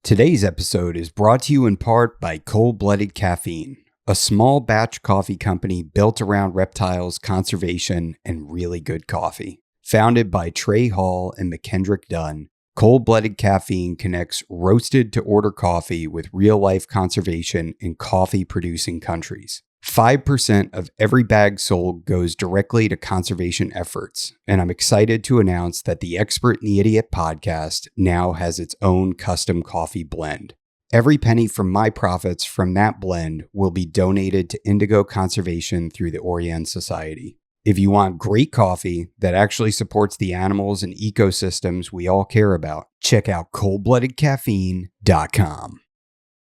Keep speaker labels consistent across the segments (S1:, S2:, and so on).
S1: Today's episode is brought to you in part by Cold-Blooded Caffeine, a small batch coffee company built around reptiles, conservation, and really good coffee. Founded by Trey Hall and McKendrick Dunn, Cold-Blooded Caffeine connects roasted to order coffee with real-life conservation in coffee-producing countries. 5% of every bag sold goes directly to conservation efforts, and I'm excited to announce that the Expert and the Idiot podcast now has its own custom coffee blend. Every penny from my profits from that blend will be donated to indigo conservation through the Orion Society. If you want great coffee that actually supports the animals and ecosystems we all care about, check out coldbloodedcaffeine.com.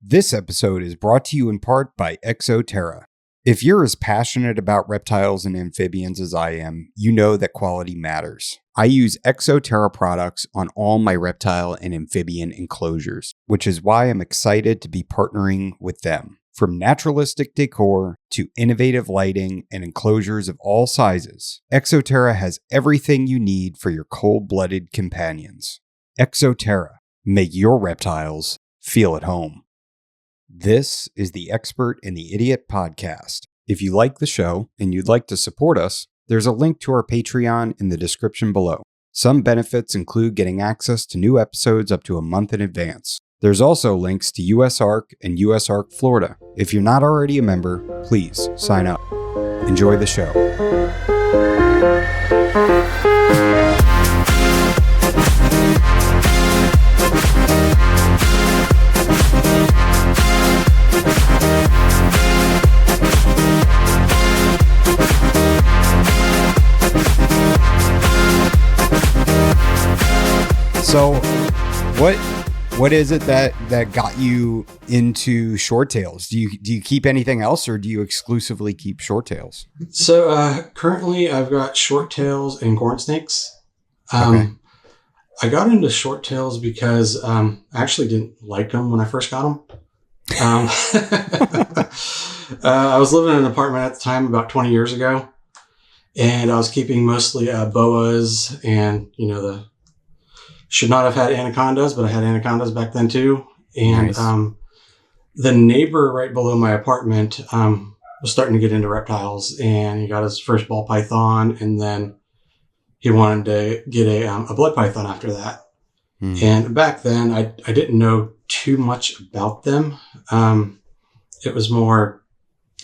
S1: This episode is brought to you in part by Exoterra. If you're as passionate about reptiles and amphibians as I am, you know that quality matters. I use Exoterra products on all my reptile and amphibian enclosures, which is why I'm excited to be partnering with them. From naturalistic decor to innovative lighting and enclosures of all sizes, Exoterra has everything you need for your cold-blooded companions. Exoterra, make your reptiles feel at home. This is the Expert and the Idiot podcast. If you like the show and you'd like to support us, there's a link to our Patreon in the description below. Some benefits include getting access to new episodes up to a month in advance. There's also links to USARK and USARK Florida. If you're not already a member, please sign up. Enjoy the show. So, what is it that got you into short tails? Do you keep anything else, or do you exclusively keep short tails?
S2: So currently, I've got short tails and corn snakes. Okay. I got into short tails because I actually didn't like them when I first got them. I was living in an apartment at the time about 20 years ago, and I was keeping mostly boas and should not have had anacondas, but I had anacondas back then too. And nice. The neighbor right below my apartment was starting to get into reptiles, and he got his first ball python, and then he wanted to get a blood python after that. And back then, I didn't know too much about them. It was more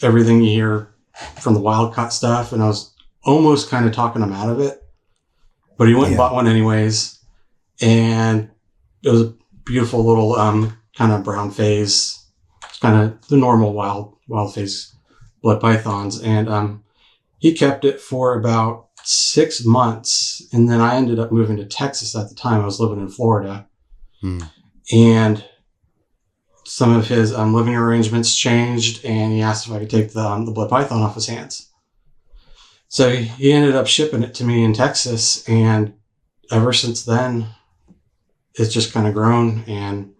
S2: everything you hear from the wild caught stuff, and I was almost kind of talking him out of it. But he went and bought one anyways. And it was a beautiful little kind of brown phase. It's kind of the normal wild phase blood pythons. And he kept it for about 6 months. And then I ended up moving to Texas at the time. I was living in Florida. And some of his living arrangements changed. And he asked if I could take the blood python off his hands. So he ended up shipping it to me in Texas. And ever since then, it's just kind of grown, and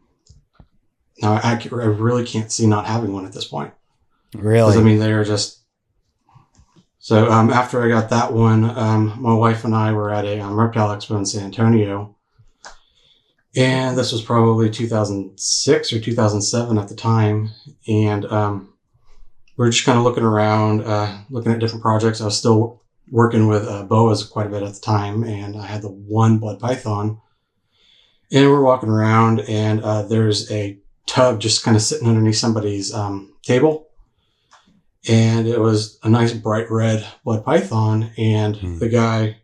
S2: now I really can't see not having one at this point.
S1: Really?
S2: Because, I mean, they are just... So after I got that one, my wife and I were at a Reptile Expo in San Antonio, and this was probably 2006 or 2007 at the time, and we were just kind of looking around, looking at different projects. I was still working with boas quite a bit at the time, and I had the one blood python. And we're walking around, and there's a tub just kind of sitting underneath somebody's table. And it was a nice bright red blood python. And the guy,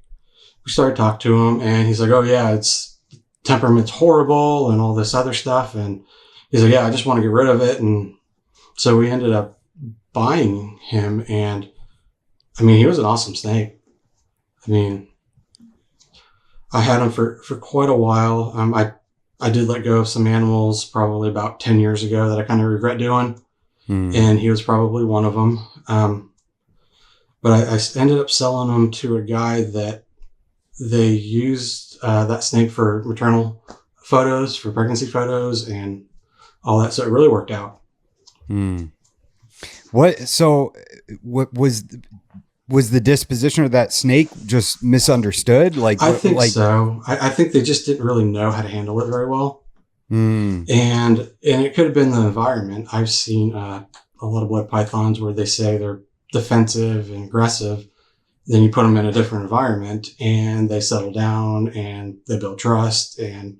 S2: we started talking to him, and he's like, oh, yeah, its temperament's horrible and all this other stuff. And he's like, yeah, I just want to get rid of it. And so we ended up buying him. And, I mean, he was an awesome snake. I mean... I had him for quite a while. I did let go of some animals probably about 10 years ago that I kind of regret doing. And he was probably one of them. But I ended up selling him to a guy that they used that snake for maternal photos, for pregnancy photos and all that. So it really worked out.
S1: What was the disposition of that snake just misunderstood?
S2: I think so. I think they just didn't really know how to handle it very well. And it could have been the environment. I've seen a lot of blood pythons where they say they're defensive and aggressive. Then you put them in a different environment and they settle down and they build trust and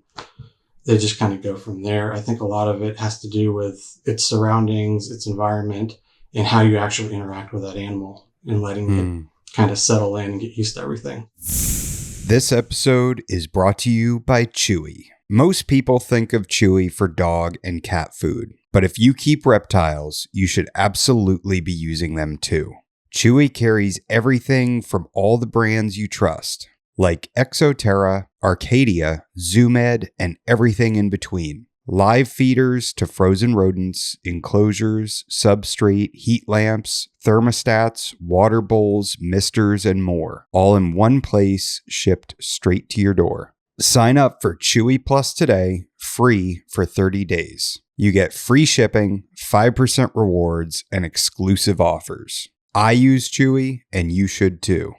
S2: they just kind of go from there. I think a lot of it has to do with its surroundings, its environment, and how you actually interact with that animal and letting it kind of settle in and get used to everything.
S1: This episode is brought to you by Chewy. Most people think of Chewy for dog and cat food, but if you keep reptiles, you should absolutely be using them too. Chewy carries everything from all the brands you trust, like Exoterra, Arcadia, Zoomed, and everything in between. Live feeders to frozen rodents, enclosures, substrate, heat lamps, thermostats, water bowls, misters, and more, all in one place, shipped straight to your door. Sign up for Chewy Plus today, free for 30 days. You get free shipping, 5% rewards, and exclusive offers. I use Chewy, and you should too.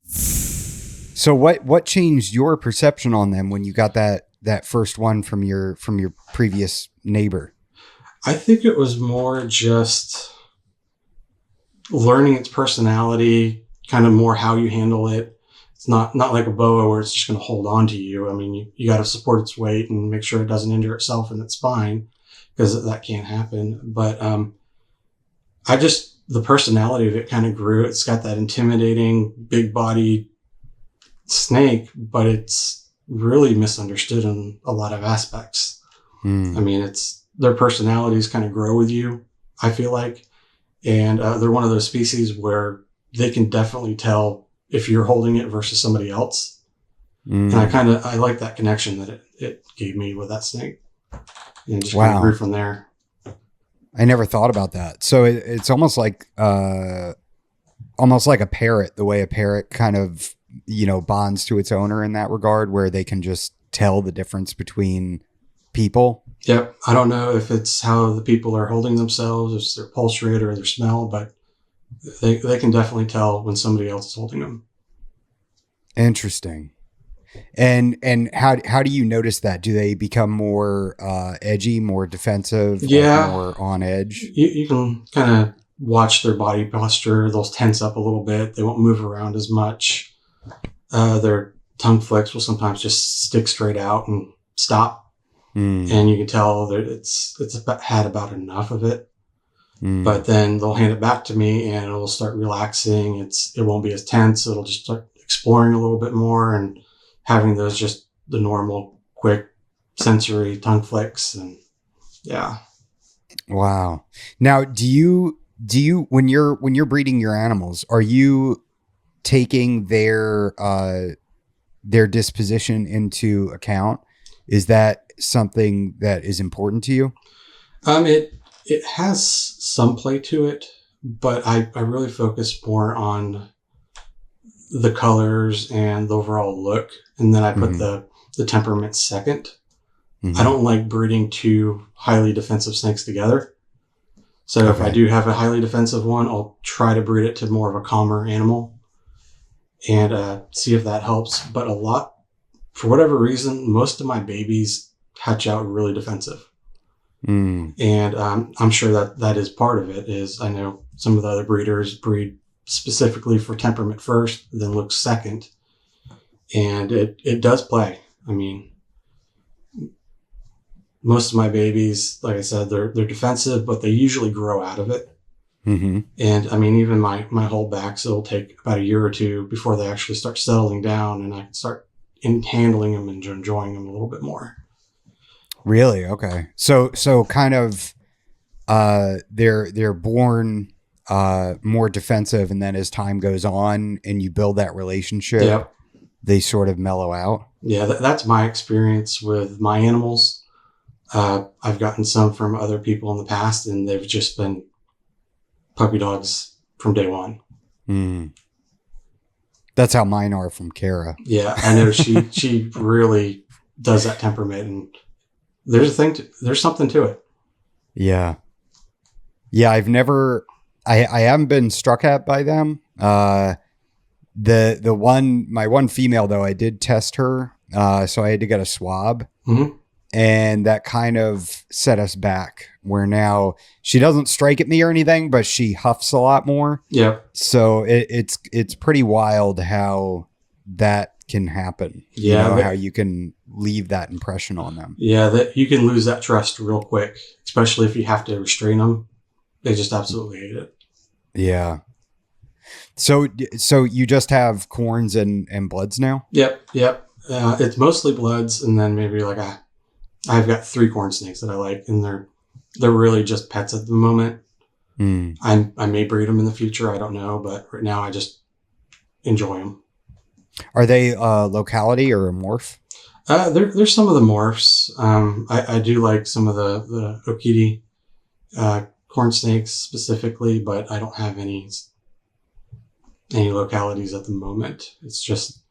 S1: So what changed your perception on them when you got that first one from your previous neighbor?
S2: I think it was more just learning its personality, kind of more how you handle it. It's not like a boa where it's just going to hold on to you. I mean, you got to support its weight and make sure it doesn't injure itself in its spine, because that can't happen. But the personality of it kind of grew. It's got that intimidating, big body snake, but it's really misunderstood in a lot of aspects. I mean, their personalities kind of grow with you, I feel like. And they're one of those species where they can definitely tell if you're holding it versus somebody else. And I like that connection that it gave me with that snake. And just kind of grew from there.
S1: I never thought about that. So it's almost like a parrot, the way a parrot kind of, bonds to its owner in that regard, where they can just tell the difference between people.
S2: Yep. I don't know if it's how the people are holding themselves, if it's their pulse rate or their smell, but they can definitely tell when somebody else is holding them.
S1: Interesting. And how do you notice that? Do they become more edgy, more defensive, more on edge?
S2: You can kind of watch their body posture. They'll tense up a little bit. They won't move around as much. Their tongue flicks will sometimes just stick straight out and stop. And you can tell that it's had about enough of it. But then they'll hand it back to me and it'll start relaxing. It won't be as tense. It'll just start exploring a little bit more and having those just the normal quick sensory tongue flicks. And yeah.
S1: Wow. Now, do you when you're breeding your animals, are you taking their disposition into account? Is that something that is important to you?
S2: It has some play to it, but I really focus more on the colors and the overall look. And then I put the temperament second. I don't like breeding two highly defensive snakes together. So if I do have a highly defensive one, I'll try to breed it to more of a calmer animal and see if that helps. But for whatever reason, most of my babies hatch out really defensive. And I'm sure that is part of it. Is I know some of the other breeders breed specifically for temperament first, then look second. And it does play. I mean, most of my babies, like I said, they're defensive, but they usually grow out of it. And I mean, even my holdbacks, it'll take about a year or two before they actually start settling down and I can start handling them and enjoying them a little bit more.
S1: Really? Okay. So kind of, they're born, more defensive, and then as time goes on and you build that relationship, they sort of mellow out.
S2: Yeah. That's my experience with my animals. I've gotten some from other people in the past and they've just been puppy dogs from day one.
S1: That's how mine are from Kara.
S2: Yeah. I know she really does that temperament, and there's something to it.
S1: Yeah. Yeah. I haven't been struck at by them. My one female though, I did test her. So I had to get a swab And that kind of set us back, where now she doesn't strike at me or anything, but she huffs a lot more.
S2: Yeah.
S1: So it's pretty wild how that can happen.
S2: Yeah.
S1: How you can leave that impression on them.
S2: Yeah. That you can lose that trust real quick, especially if you have to restrain them. They just absolutely hate it.
S1: Yeah. So you just have corns and bloods now?
S2: Yep. It's mostly bloods, and then maybe I've got 3 corn snakes that I like, and they're really just pets at the moment. I may breed them in the future. I don't know, but right now I just enjoy them.
S1: Are they locality or a morph?
S2: There's some of the morphs. I do like some of the Okiti corn snakes specifically, but I don't have any localities at the moment. It's just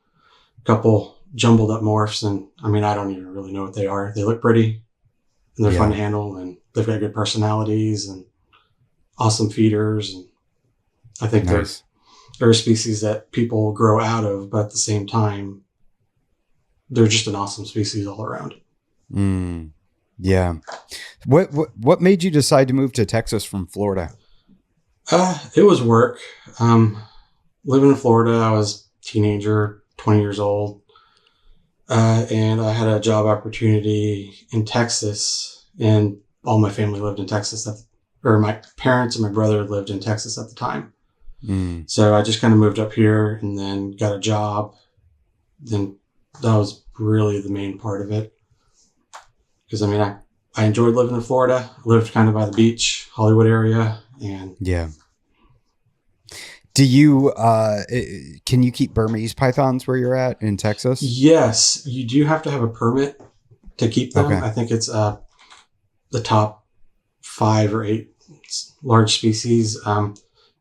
S2: a couple jumbled up morphs, and I don't even really know what they are. They look pretty, and they're fun to handle, and they've got good personalities and awesome feeders, and I think they're a species that people grow out of, but at the same time, they're just an awesome species all around.
S1: Yeah. What made you decide to move to Texas from Florida?
S2: It was work. Living in Florida, I was a teenager, 20 years old. And I had a job opportunity in Texas, and all my family lived in Texas, or my parents and my brother lived in Texas at the time. So I just kind of moved up here and then got a job. Then that was really the main part of it. Because I enjoyed living in Florida. I lived kind of by the beach, Hollywood area, and
S1: yeah. Do you can you keep Burmese pythons where you're at in Texas?
S2: Yes, you do have to have a permit to keep them. Okay. I think it's the top 5 or 8 large species,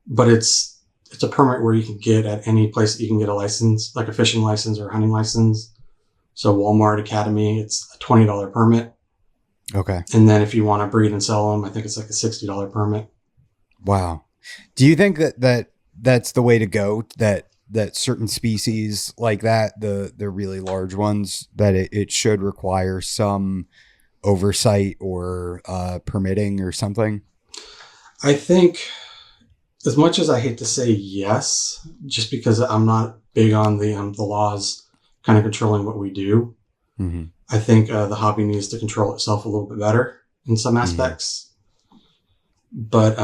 S2: but it's a permit where you can get at any place that you can get a license, like a fishing license or a hunting license. So Walmart Academy, it's a $20 permit.
S1: Okay.
S2: And then if you want to breed and sell them, I think it's like a $60 permit.
S1: Wow. Do you think that's the way to go, that certain species like that, the really large ones, that it should require some oversight or permitting or something?
S2: I think, as much as I hate to say yes, just because I'm not big on the laws kind of controlling what we do, I think the hobby needs to control itself a little bit better in some aspects. But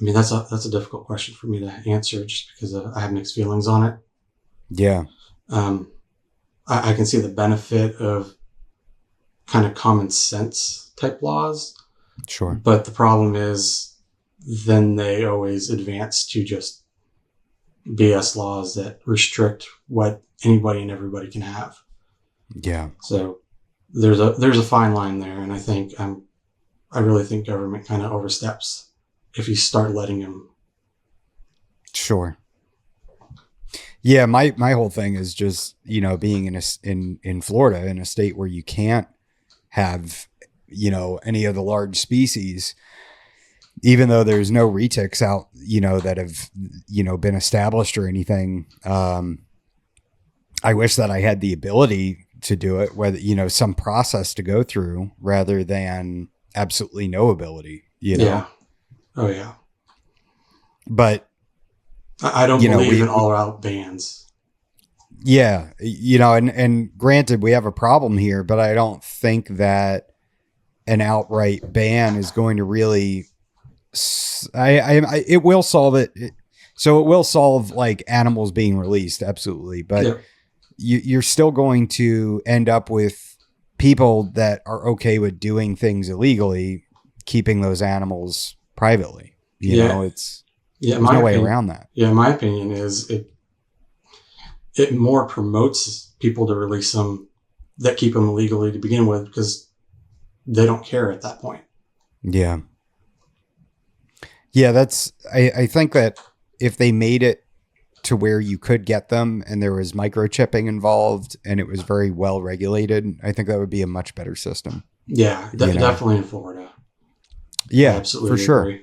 S2: that's a difficult question for me to answer, just because I have mixed feelings on it.
S1: Yeah.
S2: I can see the benefit of kind of common sense type laws.
S1: Sure.
S2: But the problem is, then they always advance to just BS laws that restrict what anybody and everybody can have.
S1: Yeah.
S2: So there's a fine line there, and I really think government kind of oversteps if you start letting them.
S1: Sure. Yeah, my whole thing is just, being in Florida, in a state where you can't have, any of the large species, even though there's no retics out, that have, been established or anything. I wish that I had the ability to do it, whether, some process to go through rather than absolutely no ability,
S2: Yeah. Oh yeah.
S1: But
S2: I don't believe in all out bans.
S1: Yeah. And granted, we have a problem here, but I don't think that an outright ban is going to really, it will solve it. So it will solve like animals being released. Absolutely. But you're still going to end up with people that are okay with doing things illegally, keeping those animals privately. There's no way around that.
S2: Yeah. My opinion is it more promotes people to release them that keep them illegally to begin with, because they don't care at that point.
S1: Yeah. Yeah. I think that if they made it to where you could get them and there was microchipping involved and it was very well regulated, I think that would be a much better system.
S2: Yeah, definitely in Florida.
S1: Yeah,
S2: absolutely,
S1: for sure.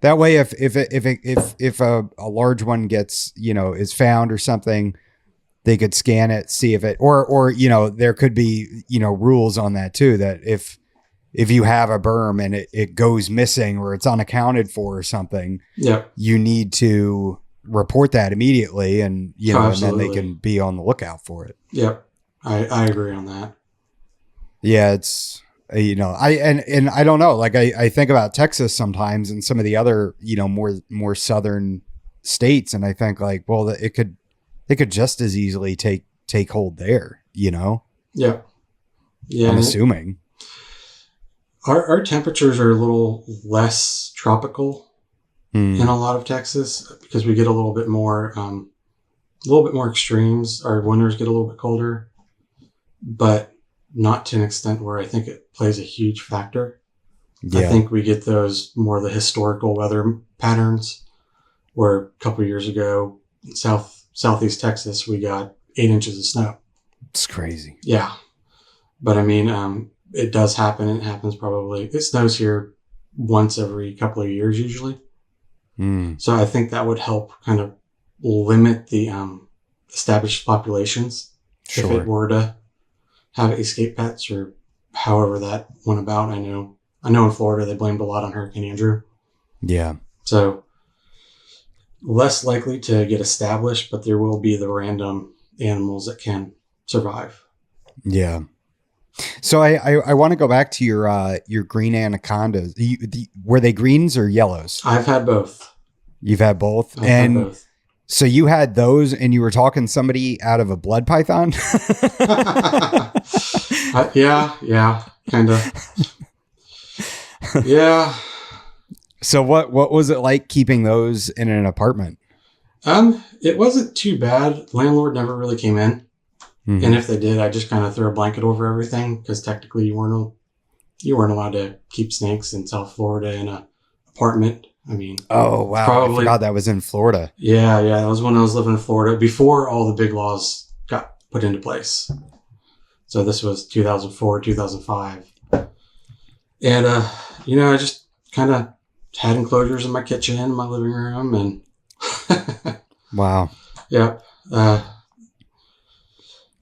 S1: That way, if a large one gets, is found or something, they could scan it, see if it, or, you know, there could be, you know, rules on that too, that if you have a berm and it goes missing or it's unaccounted for or something, you need to report that immediately, and, you know, and then they can be on the lookout for it.
S2: Yep. I agree on that.
S1: Yeah. It's, you know, and I don't know, like I think about Texas sometimes and some of the other, you know, more southern states. And I think like, well, it could just as easily take hold there, you know?
S2: Yeah. Yeah.
S1: I'm assuming.
S2: Our temperatures are a little less tropical in a lot of Texas because we get a little bit more extremes. Our winters get a little bit colder, but not to an extent where I think it plays a huge factor. Yeah. I think we get those more the historical weather patterns where a couple of years ago in southeast Texas, we got 8 inches of snow.
S1: It's crazy.
S2: Yeah. But I mean, it does happen. It happens probably. It snows here once every couple of years usually. So I think that would help kind of limit the established populations. Sure. If it were to have escape pets or however that went about. I know in Florida they blamed a lot on Hurricane Andrew.
S1: Yeah.
S2: So less likely to get established, but there will be the random animals that can survive.
S1: Yeah. So I want to go back to your green anacondas. Were they greens or yellows?
S2: I've had both.
S1: You've had both? I've had both. So you had those and you were talking somebody out of a blood python?
S2: Yeah, kind of. Yeah.
S1: So what was it like keeping those in an apartment?
S2: It wasn't too bad. Landlord never really came in. Mm-hmm. And if they did, I just kind of threw a blanket over everything because technically you weren't allowed to keep snakes in South Florida in an apartment. I mean,
S1: oh wow, I forgot that was in Florida.
S2: Yeah, that was when I was living in Florida before all the big laws got put into place. So this was 2004, 2005, and I just kind of had enclosures in my kitchen, my living room, and
S1: wow,
S2: yeah.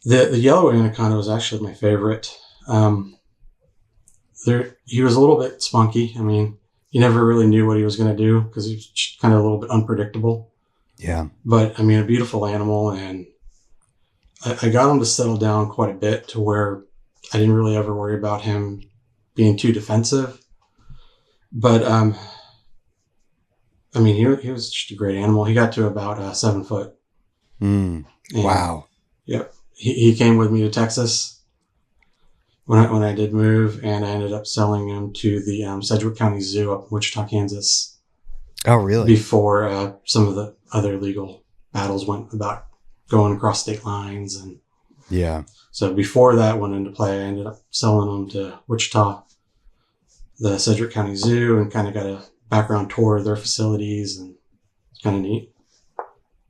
S2: The yellow anaconda was actually my favorite. He was a little bit spunky. I mean, you never really knew what he was going to do because he was kind of a little bit unpredictable.
S1: Yeah.
S2: But, I mean, a beautiful animal. And I got him to settle down quite a bit to where I didn't really ever worry about him being too defensive. But, I mean, he was just a great animal. He got to about 7 foot.
S1: Wow.
S2: Yep. He came with me to Texas when I did move, and I ended up selling him to the Sedgwick County Zoo up in Wichita, Kansas.
S1: Oh, really?
S2: Before some of the other legal battles went about going across state lines. And
S1: yeah.
S2: So before that went into play, I ended up selling him to Wichita, the Sedgwick County Zoo, and kind of got a background tour of their facilities, and it's kind of neat.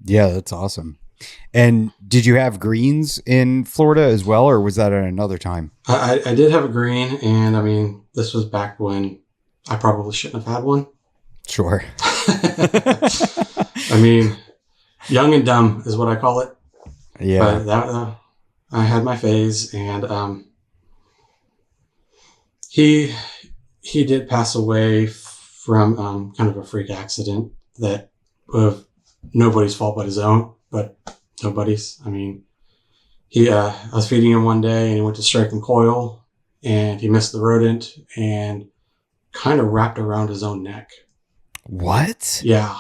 S1: Yeah, that's awesome. And did you have greens in Florida as well, or was that at another time?
S2: I did have a green, and I mean, this was back when I probably shouldn't have had one.
S1: Sure.
S2: I mean, young and dumb is what I call it.
S1: Yeah.
S2: But I had my phase, and he did pass away from kind of a freak accident that of nobody's fault but his own. But nobody's. I mean, I was feeding him one day and he went to strike and coil and he missed the rodent and kind of wrapped around his own neck.
S1: What?
S2: Yeah.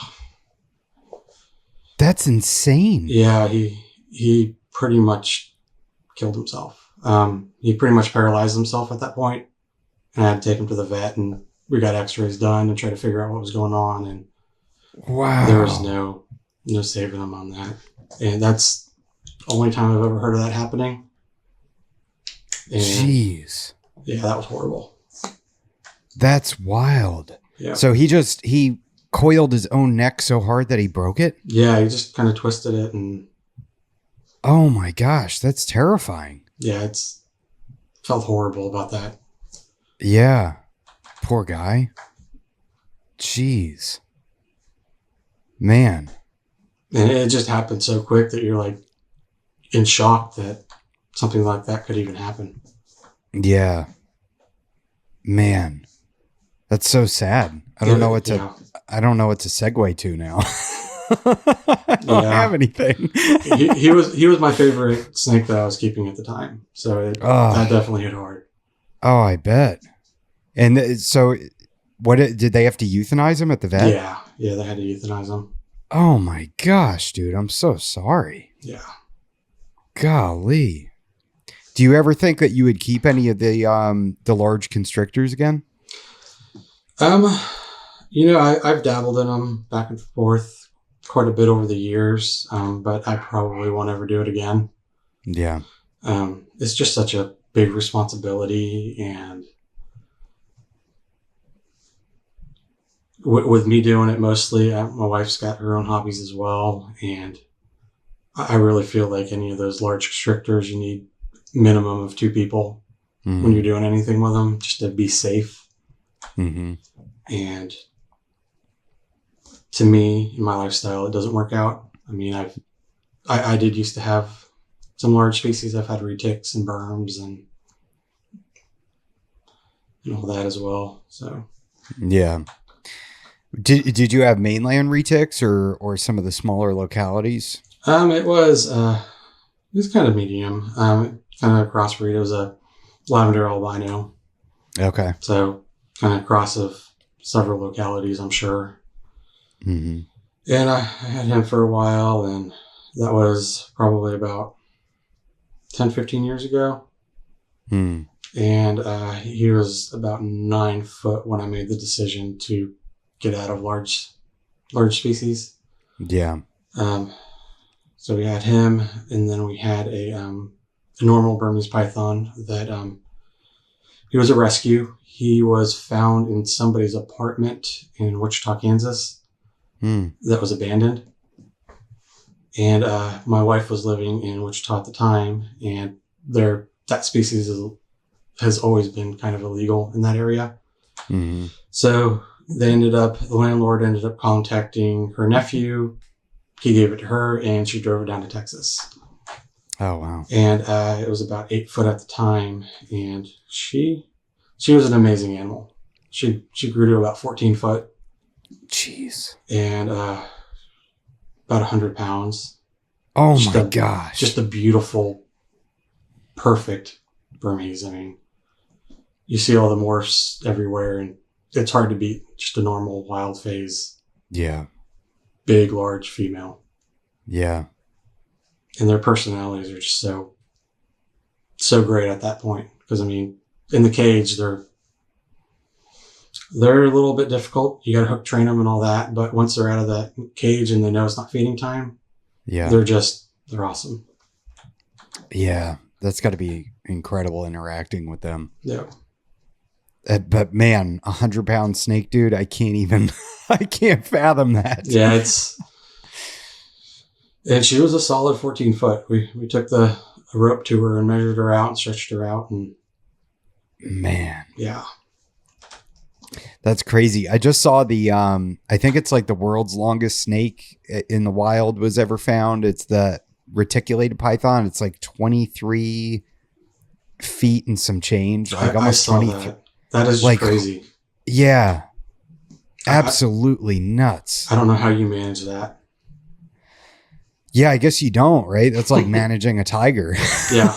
S1: That's insane.
S2: Yeah, he pretty much killed himself. He pretty much paralyzed himself at that point. And I had to take him to the vet and we got x-rays done and try to figure out what was going on. And
S1: wow,
S2: there was no saving him on that. And that's the only time I've ever heard of that happening. And
S1: jeez.
S2: Yeah, that was horrible.
S1: That's wild.
S2: Yeah.
S1: So he coiled his own neck so hard that he broke it?
S2: Yeah, he just kind of twisted it and...
S1: Oh my gosh, that's terrifying.
S2: Yeah, felt horrible about that.
S1: Yeah. Poor guy. Jeez. Man.
S2: And it just happened so quick that you're like, in shock that something like that could even happen.
S1: Yeah. Man, that's so sad. I don't know what to segue to now. I don't have anything.
S2: he was my favorite snake that I was keeping at the time. So that definitely hit hard.
S1: Oh, I bet. And so what did they have to euthanize him at the vet?
S2: Yeah, they had to euthanize him.
S1: Oh my gosh, dude, I'm so sorry.
S2: Yeah.
S1: Golly. Do you ever think that you would keep any of the large constrictors again?
S2: I've dabbled in them back and forth quite a bit over the years, but I probably won't ever do it again.
S1: Yeah.
S2: It's just such a big responsibility, and with me doing it mostly, my wife's got her own hobbies as well, and I really feel like any of those large constrictors, you need minimum of 2 people when you're doing anything with them, just to be safe.
S1: Mm-hmm.
S2: And to me, in my lifestyle, it doesn't work out. I mean, I did used to have some large species. I've had retics and berms and all that as well. So
S1: yeah. Did you have mainland retics or some of the smaller localities?
S2: It was kind of medium. Kind of a crossbreed. It was a lavender albino.
S1: Okay.
S2: So kind of cross of several localities, I'm sure.
S1: Mm-hmm.
S2: And I had him for a while, and that was probably about 10, 15 years ago.
S1: Mm.
S2: And he was about 9 foot when I made the decision to get out of large species.
S1: Yeah.
S2: So we had him, and then we had a normal Burmese python that he was a rescue. He was found in somebody's apartment in Wichita, Kansas, that was abandoned. And my wife was living in Wichita at the time, and that species has always been kind of illegal in that area.
S1: Mm-hmm.
S2: So the landlord ended up contacting her nephew. He gave it to her, and she drove it down to Texas.
S1: Oh, wow.
S2: And it was about 8 foot at the time, and she was an amazing animal. She grew to about 14 foot.
S1: Jeez.
S2: And about 100 pounds.
S1: Oh my gosh.
S2: Just a beautiful, perfect Burmese. I mean, you see all the morphs everywhere, and it's hard to beat just a normal wild phase.
S1: Yeah.
S2: Big, large female.
S1: Yeah.
S2: And their personalities are just so great at that point. Because, I mean, in the cage, they're a little bit difficult. You got to hook train them and all that. But once they're out of that cage and they know it's not feeding time,
S1: yeah,
S2: they're awesome.
S1: Yeah. That's got to be incredible interacting with them.
S2: Yeah.
S1: But man, 100-pound snake, dude, I can't fathom that.
S2: Yeah, and she was a solid 14 foot. We took a rope to her and measured her out and stretched her out, and
S1: man,
S2: yeah,
S1: that's crazy. I just saw I think it's like the world's longest snake in the wild was ever found. It's the reticulated python. It's like 23 feet and some change. Like almost 23.
S2: That is like crazy.
S1: Yeah. Absolutely nuts.
S2: I don't know how you manage that.
S1: Yeah, I guess you don't, right? That's like managing a tiger.
S2: Yeah.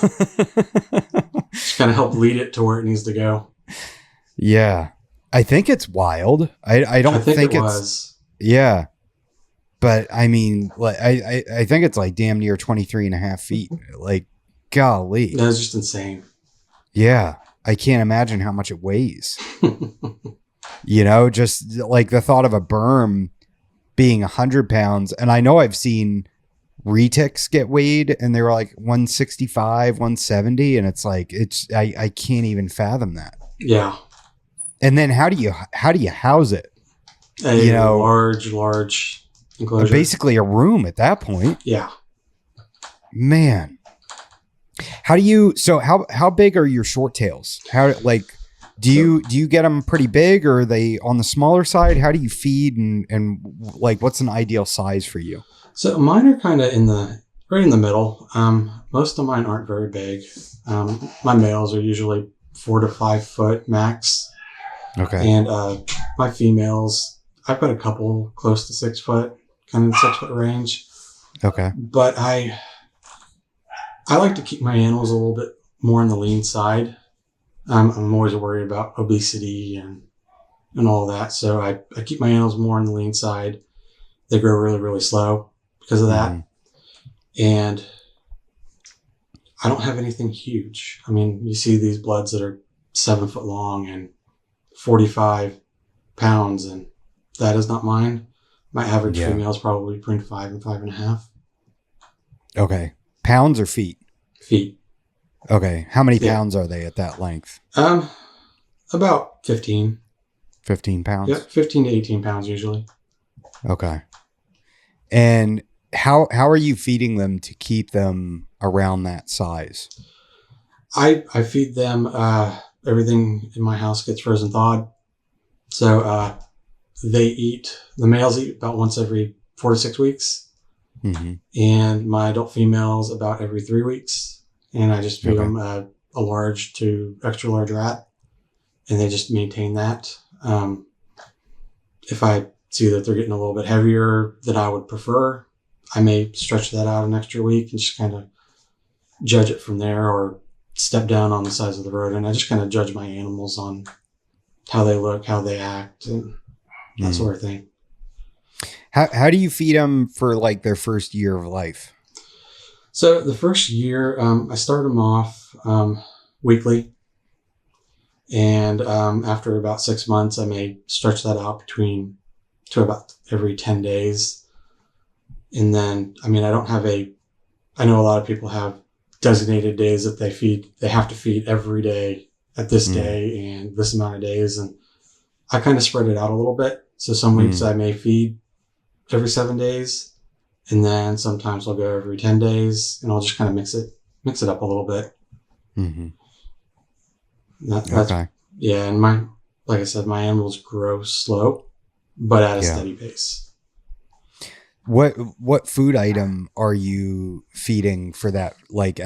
S2: Just kind of help lead it to where it needs to go.
S1: Yeah. I think it's wild. I don't think
S2: it
S1: it's
S2: was.
S1: Yeah. But I mean, like I think it's like damn near 23 and a half feet. Like, golly.
S2: That's just insane.
S1: Yeah. I can't imagine how much it weighs. Just like the thought of a berm being 100 pounds. And I know I've seen retics get weighed and they were like 165, 170. And it's like, I can't even fathom that.
S2: Yeah.
S1: And then how do you house it?
S2: Large enclosure.
S1: Basically a room at that point.
S2: Yeah.
S1: Man. How big are your short tails? Do you get them pretty big, or are they on the smaller side? How do you feed and like what's an ideal size for you?
S2: So mine are kind of in the Right in the middle. Most of mine aren't very big. My males are usually 4 to 5 foot max.
S1: Okay.
S2: And my females, I've got a couple close to 6 foot, kind of 6 foot range.
S1: Okay.
S2: But I like to keep my animals a little bit more on the lean side. I'm always worried about obesity and all that. So I keep my animals more on the lean side. They grow really, really slow because of that. And I don't have anything huge. I mean, you see these bloods that are 7 foot long and 45 pounds, and that is not mine. My average female is probably between 5 and 5.5.
S1: Okay. Pounds or feet?
S2: Feet.
S1: Okay. How many pounds are they at that length?
S2: About 15.
S1: 15 pounds?
S2: Yep, 15 to 18 pounds usually. Okay.
S1: And how are you feeding them to keep them around that size?
S2: I feed them, everything in my house gets frozen thawed. So the males eat about once every 4 to 6 weeks. Mm-hmm. And my adult females about every 3 weeks. And I just feed them a large to extra large rat. And they just maintain that. If I see that they're getting a little bit heavier than I would prefer, I may stretch that out an extra week and just kind of judge it from there, or step down on the sides of the road. And I just kind of judge my animals on how they look, how they act, and that sort of thing.
S1: How do you feed them for like their first year of life?
S2: So the first year, I start them off weekly. And after about 6 months, I may stretch that out to about every 10 days. And then, I mean, I know a lot of people have designated days that they have to feed every day at this day and this amount of days. And I kind of spread it out a little bit. So some weeks I may feed every 7 days, and then sometimes I'll go every 10 days, and I'll just kind of mix it up a little bit. Mm-hmm. Okay. Yeah. And like I said, my animals grow slow, but at a steady pace.
S1: What food item are you feeding for that? Like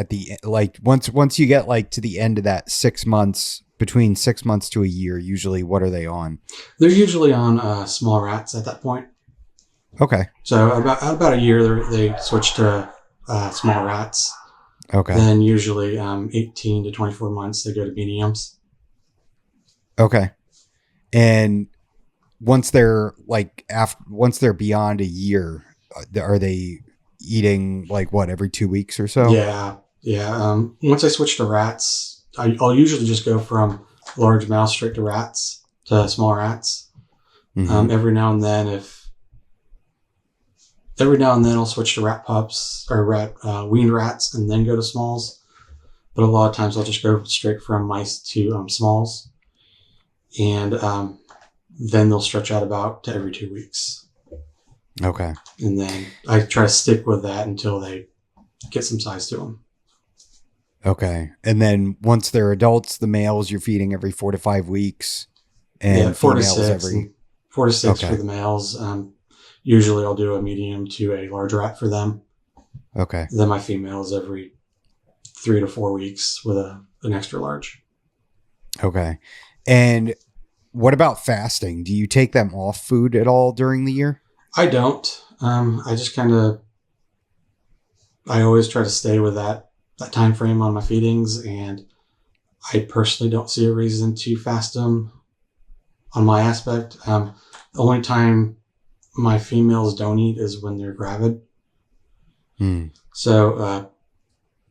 S1: once you get like to the end of that 6 months, between 6 months to a year, usually what are they on?
S2: They're usually on small rats at that point.
S1: Okay.
S2: So about a year, they switch to small rats.
S1: Okay.
S2: Then usually 18 to 24 months, they go to mediums.
S1: Okay. And once they're beyond a year, are they eating like what, every 2 weeks or so?
S2: Yeah. Once I switch to rats, I'll usually just go from large mouse straight to rats, to small rats. Mm-hmm. Every now and then I'll switch to rat pups or weaned rats and then go to smalls. But a lot of times I'll just go straight from mice to smalls. And then they'll stretch out about to every 2 weeks.
S1: Okay.
S2: And then I try to stick with that until they get some size to them.
S1: Okay. And then once they're adults, the males you're feeding every 4 to 5 weeks. And
S2: 4 to 6. 4 to 6 for the males. Usually I'll do a medium to a large rat for them.
S1: Okay.
S2: Then my females every 3 to 4 weeks with an extra large.
S1: Okay. And what about fasting? Do you take them off food at all during the year?
S2: I don't. I just I always try to stay with that time frame on my feedings, and I personally don't see a reason to fast them on my aspect. The only time my females don't eat is when they're gravid. So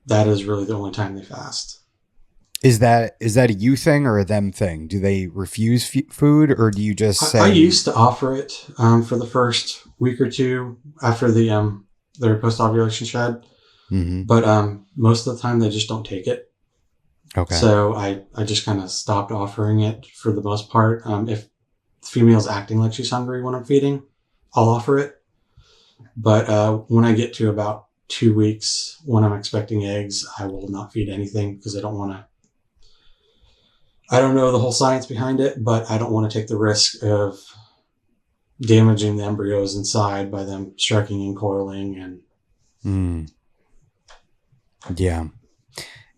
S2: that is really the only time they fast.
S1: Is that a you thing or a them thing? Do they refuse food, or do you just say?
S2: I used to offer it for the first week or two after their post-ovulation shed. Mm-hmm. But most of the time they just don't take it. Okay. So I just kind of stopped offering it for the most part. If the female's acting like she's hungry when I'm feeding, I'll offer it. But when I get to about 2 weeks, when I'm expecting eggs, I will not feed anything because I don't want to. I don't know the whole science behind it, but I don't want to take the risk of damaging the embryos inside by them striking and coiling. And
S1: Yeah.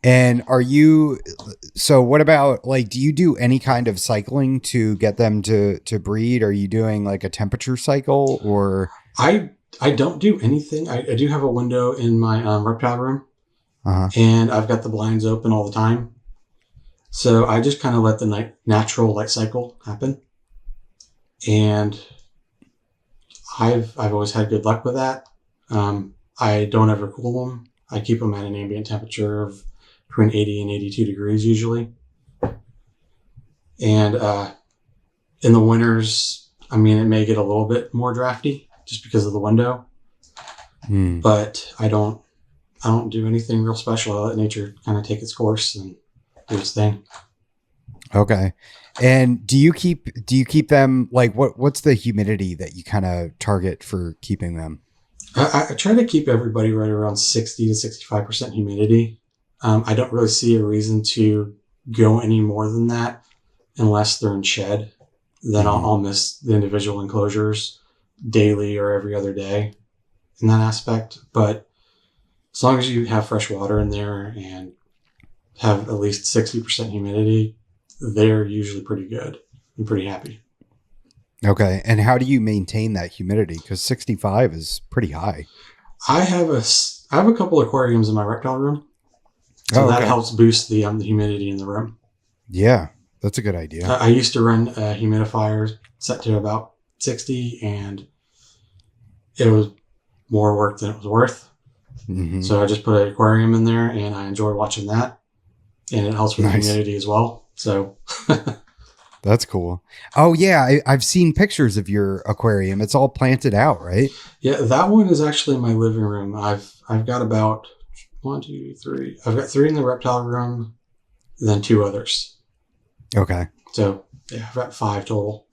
S1: And what about like, do you do any kind of cycling to get them to breed? Are you doing like a temperature cycle or?
S2: I don't do anything. I do have a window in my reptile room,
S1: Uh-huh.
S2: and I've got the blinds open all the time. So I just kind of let the natural light cycle happen. And I've always had good luck with that. I don't ever cool them. I keep them at an ambient temperature of between 80 and 82 degrees usually. And in the winters, I mean, it may get a little bit more drafty just because of the window. But I don't do anything real special. I let nature kind of take its course and do its thing.
S1: Okay. And do you keep them like what's the humidity that you kind of target for keeping them?
S2: I try to keep everybody right around 60 to 65% humidity. I don't really see a reason to go any more than that unless they're in shed. Then I'll miss the individual enclosures daily or every other day in that aspect. But as long as you have fresh water in there and have at least 60% humidity, they're usually pretty good. I'm pretty happy.
S1: Okay. And how do you maintain that humidity? Because 65 is pretty high.
S2: I have a couple aquariums in my reptile room, so that helps boost the humidity in the room.
S1: Yeah, that's a good idea.
S2: I used to run a humidifier set to about 60, and it was more work than it was worth. Mm-hmm. So I just put an aquarium in there, and I enjoy watching that, and it helps with humidity as well. So
S1: that's cool. Oh yeah, I've seen pictures of your aquarium. It's all planted out, right?
S2: Yeah, that one is actually my living room. I've got about 1, 2, 3. I've got 3 in the reptile room, and then 2 others.
S1: Okay.
S2: So yeah, I've got 5 total.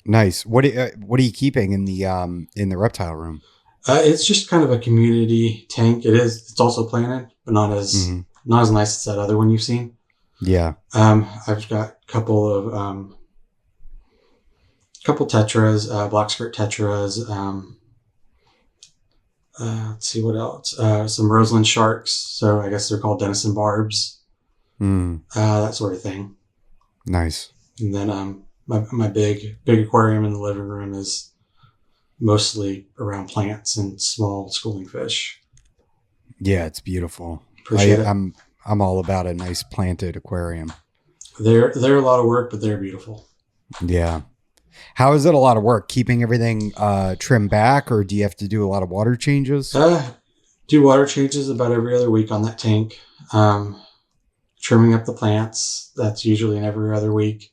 S1: Nice. What are you keeping in the reptile room?
S2: It's just kind of a community tank. It's also planted, but not as nice as that other one you've seen.
S1: Yeah.
S2: I've got a couple of tetras, black skirt tetras. Let's see what else. Some Roseland sharks. So I guess they're called Denison barbs. That sort of thing.
S1: Nice.
S2: And then my big aquarium in the living room is mostly around plants and small schooling fish.
S1: Yeah, it's beautiful.
S2: Appreciate it.
S1: I'm all about a nice planted aquarium.
S2: They're a lot of work, but they're beautiful.
S1: Yeah. How is it a lot of work keeping everything trimmed back, or do you have to do a lot of water changes?
S2: Do water changes about every other week on that tank. Trimming up the plants, that's usually in every other week.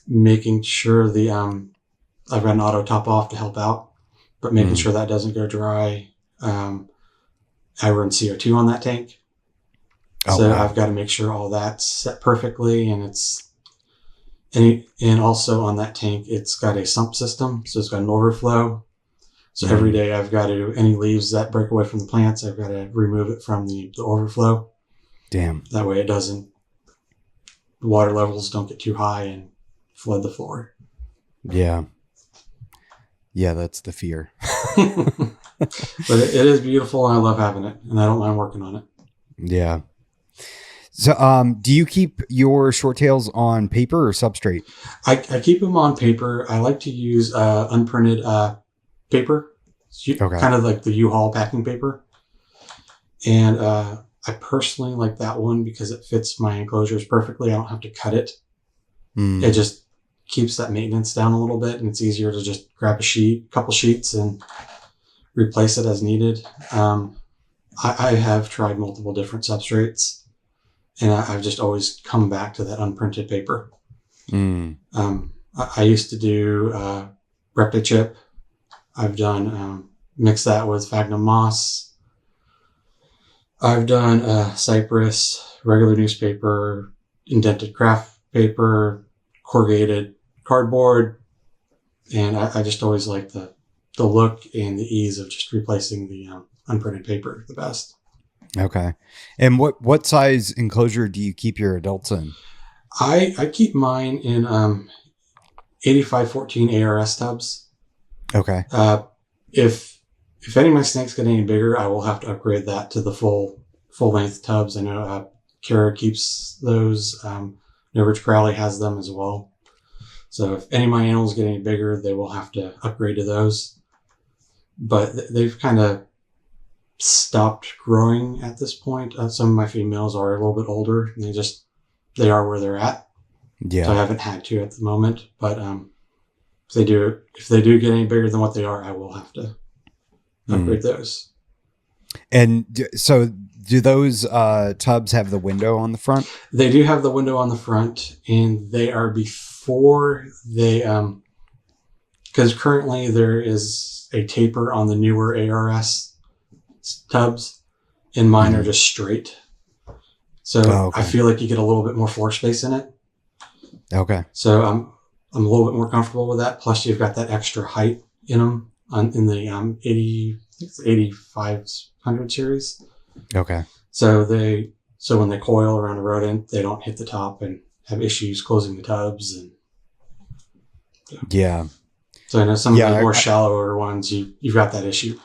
S2: Making sure I've got an auto top off to help out, but making sure that doesn't go dry. I run CO2 on that tank. So I've got to make sure all that's set perfectly, and and also on that tank, it's got a sump system. So it's got an overflow. So every day I've got to, any leaves that break away from the plants, I've got to remove it from the overflow.
S1: Damn.
S2: That way the water levels don't get too high and flood the floor.
S1: Yeah. Yeah, that's the fear.
S2: But it is beautiful, and I love having it, and I don't mind working on it.
S1: Yeah. So, do you keep your short tails on paper or substrate?
S2: I keep them on paper. I like to use unprinted paper, kind of like the U-Haul packing paper. And I personally like that one because it fits my enclosures perfectly. I don't have to cut it. It just keeps that maintenance down a little bit, and it's easier to just grab a couple sheets, and replace it as needed. I have tried multiple different substrates, and I've just always come back to that unprinted paper. I used to do Reptile chip. I've done mix that with sphagnum moss. I've done cypress, regular newspaper, indented craft paper, corrugated cardboard, and I just always like the look and the ease of just replacing the unprinted paper the best.
S1: Okay. And what size enclosure do you keep your adults in?
S2: I keep mine in 8514 ARS tubs.
S1: Okay.
S2: If any of my snakes get any bigger, I will have to upgrade that to the full full length tubs. I know Kara keeps those. Rich Crowley has them as well. So if any of my animals get any bigger, they will have to upgrade to those. But they've kind of stopped growing at this point. Some of my females are a little bit older, and they are where they're at.
S1: Yeah.
S2: So I haven't had to at the moment, but if they do get any bigger than what they are, I will have to upgrade those.
S1: And so do those tubs have the window on the front?
S2: They do have the window on the front, and they are before they, because currently there is a taper on the newer ARS tubs, and mine are just straight. So I feel like you get a little bit more floor space in it.
S1: Okay.
S2: So I'm a little bit more comfortable with that. Plus, you've got that extra height in them in the 8500 series.
S1: Okay.
S2: So when they coil around a rodent, they don't hit the top and have issues closing the tubs. And
S1: yeah.
S2: So I know some of the more shallower ones, you've got that issue.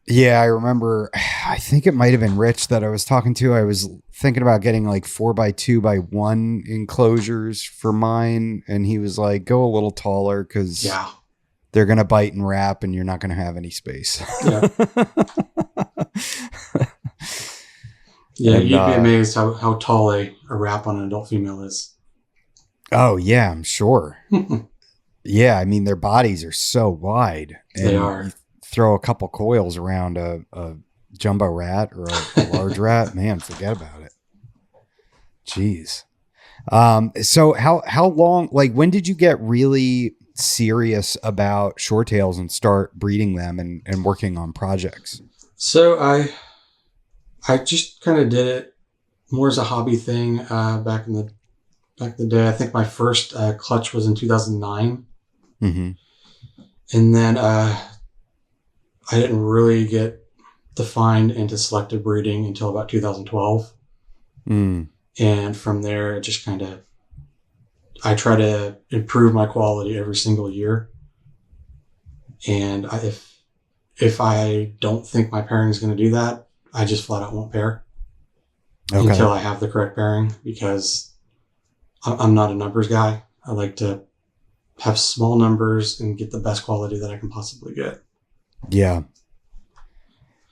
S1: Yeah, I remember, I think it might have been Rich that I was talking to. I was thinking about getting like 4x2x1 enclosures for mine. And he was like, go a little taller because they're going to bite and wrap and you're not going to have any space.
S2: Yeah. Yeah, and, you'd be amazed how tall a wrap on an adult female is.
S1: Oh, yeah, I'm sure. Yeah, I mean, their bodies are so wide. And
S2: they are.
S1: Throw a couple coils around a jumbo rat or a large rat, man, forget about it. Jeez. So how long, like when did you get really serious about shorttails and start breeding them and working on projects?
S2: So I just kind of did it more as a hobby thing back in the day. I think my first clutch was in 2009.
S1: Mm-hmm.
S2: And then I didn't really get defined into selective breeding until about 2012. And from there, it just kind of, I try to improve my quality every single year. And if I don't think my pairing is going to do that, I just flat out won't pair until I have the correct pairing, because I'm not a numbers guy. I like to have small numbers and get the best quality that I can possibly get. Yeah.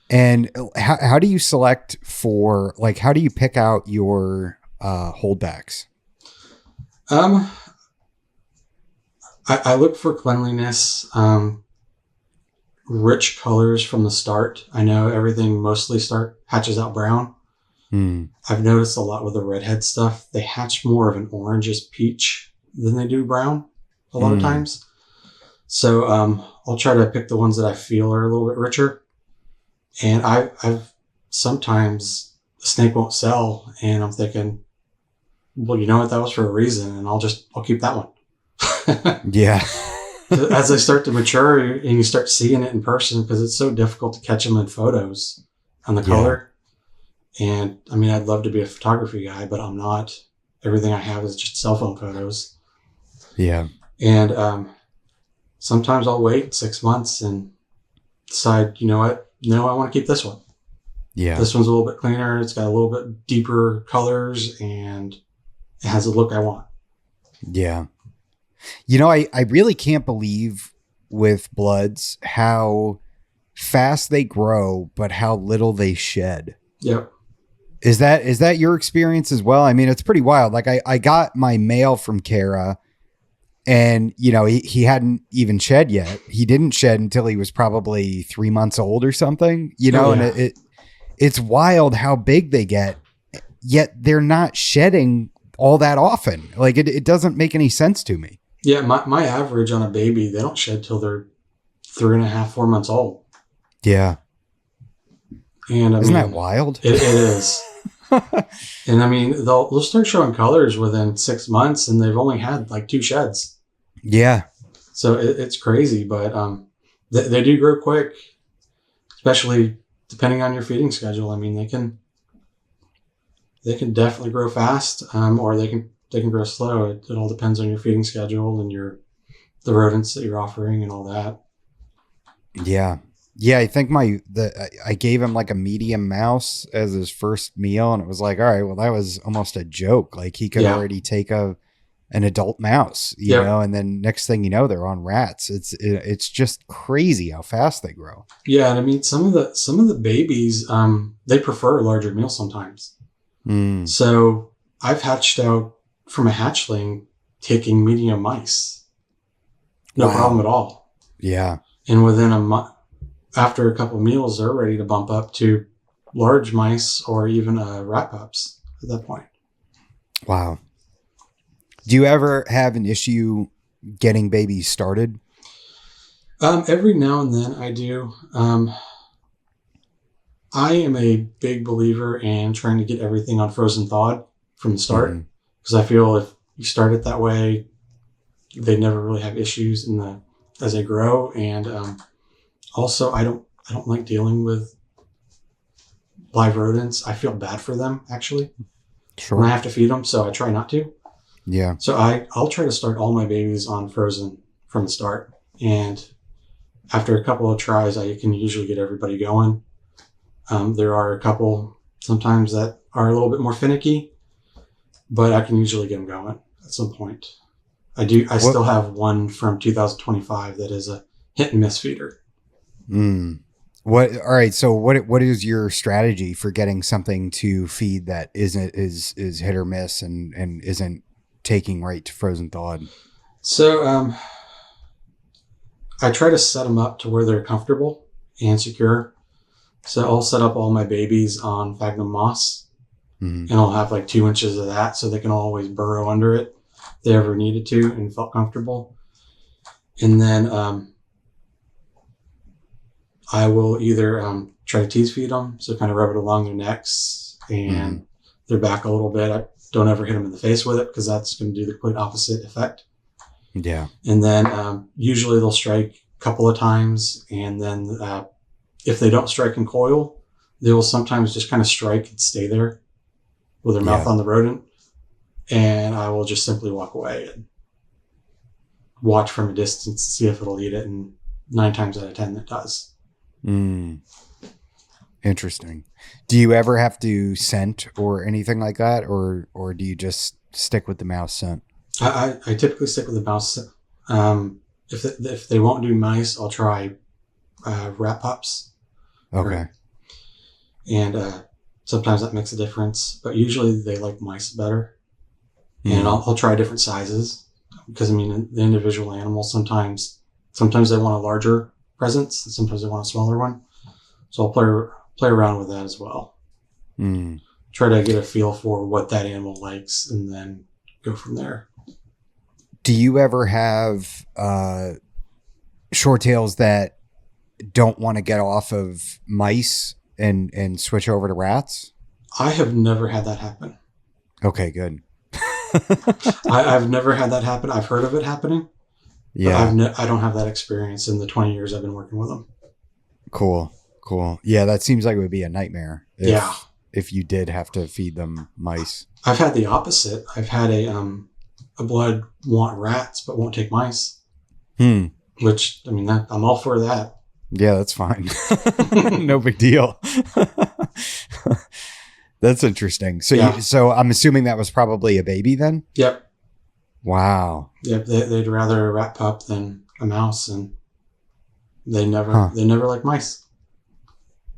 S1: And how do you select for, like, how do you pick out your holdbacks?
S2: I look for cleanliness, rich colors from the start. I know everything mostly hatches out brown. I've noticed a lot with the redhead stuff, they hatch more of an orangish peach than they do brown a lot of times. So I'll try to pick the ones that I feel are a little bit richer. And I've sometimes the snake won't sell, and I'm thinking, well, you know what, that was for a reason, and I'll keep that one.
S1: Yeah.
S2: As they start to mature and you start seeing it in person, because it's so difficult to catch them in photos on the color. And I mean, I'd love to be a photography guy, but I'm not. Everything I have is just cell phone photos.
S1: Yeah.
S2: And sometimes I'll wait 6 months and decide, you know what? No, I want to keep this one.
S1: Yeah.
S2: This one's a little bit cleaner. It's got a little bit deeper colors and it has a look I want.
S1: Yeah. You know, I really can't believe with bloods how fast they grow, but how little they shed.
S2: Yep.
S1: Is that your experience as well? I mean, it's pretty wild. Like I got my male from Kara, and you know, he hadn't even shed yet. He didn't shed until he was probably 3 months old or something, you know, and it's wild how big they get, yet they're not shedding all that often. Like it doesn't make any sense to me.
S2: Yeah. My average on a baby, they don't shed till they're 3.5, 4 months old.
S1: Yeah.
S2: And
S1: isn't that wild?
S2: It is. And I mean, they'll start showing colors within 6 months, and they've only had like 2 sheds.
S1: Yeah.
S2: So it's crazy, but they do grow quick, especially depending on your feeding schedule. I mean, they can definitely grow fast, or they can grow slow. It all depends on your feeding schedule and the rodents that you're offering and all that.
S1: Yeah. Yeah, I think I gave him like a medium mouse as his first meal, and it was like, all right, well, that was almost a joke. Like he could
S2: Yeah.
S1: already take an adult mouse,
S2: Yep.
S1: and then next thing you know, they're on rats. It's just crazy how fast they grow.
S2: Yeah, and I mean some of the babies, they prefer larger meals sometimes.
S1: Mm,
S2: So I've hatched out from a hatchling taking medium mice, no problem
S1: wow.
S2: at all.
S1: Yeah.
S2: And within a month, after a couple meals, they're ready to bump up to large mice or even rat pups at that point.
S1: Wow. Do you ever have an issue getting babies started?
S2: Every now and then I do. I am a big believer in trying to get everything on frozen thawed from the
S1: Mm-hmm.
S2: start because I feel if you start it that way, they never really have issues as they grow. And also, I don't like dealing with live rodents. I feel bad for them actually when I
S1: Sure.
S2: have to feed them, so I try not to.
S1: Yeah.
S2: So I'll try to start all my babies on frozen from the start, and after a couple of tries, I can usually get everybody going. There are a couple sometimes that are a little bit more finicky, but I can usually get them going at some point. I
S1: What?
S2: still have one from 2025 that is a hit and miss feeder.
S1: Mm. What? All right. So what is your strategy for getting something to feed that is hit or miss and isn't taking right to frozen thawed?
S2: So I try to set them up to where they're comfortable and secure. So I'll set up all my babies on sphagnum moss,
S1: Mm-hmm.
S2: and I'll have like 2 inches of that so they can always burrow under it if they ever needed to and felt comfortable. And then I will either try to tease feed them, so kind of rub it along their necks
S1: Mm-hmm.
S2: and their back a little bit. I don't ever hit them in the face with it because that's going to do the complete opposite effect.
S1: Yeah.
S2: And then usually they'll strike a couple of times, and then if they don't strike and coil, they will sometimes just kind of strike and stay there with their mouth
S1: Yeah.
S2: on the rodent, and I will just simply walk away and watch from a distance to see if it'll eat it, and 9 times out of 10 it does.
S1: Mm. Interesting. Do you ever have to scent or anything like that, or do you just stick with the mouse scent?
S2: I typically stick with the mouse. If they won't do mice, I'll try rat pups.
S1: Okay.
S2: And sometimes that makes a difference, but usually they like mice better. And
S1: Mm.
S2: I'll try different sizes because I mean the individual animals sometimes they want a larger presence and sometimes they want a smaller one. So I'll play around with that as well.
S1: Mm.
S2: Try to get a feel for what that animal likes and then go from there.
S1: Do you ever have short tails that don't want to get off of mice and switch over to rats?
S2: I have never had that happen.
S1: Okay, good.
S2: I've never had that happen. I've heard of it happening, but
S1: Yeah,
S2: I don't have that experience in the 20 years I've been working with them.
S1: cool. Yeah, that seems like it would be a nightmare
S2: Yeah.
S1: if you did have to feed them mice.
S2: I've had the opposite. I've had a blood want rats but won't take mice, which I mean I'm all for that.
S1: Yeah, that's fine. No big deal. That's interesting. So
S2: Yeah.
S1: so I'm assuming that was probably a baby then?
S2: Yep.
S1: Wow.
S2: Yep. They'd rather a rat pup than a mouse, and they never
S1: Huh.
S2: like mice.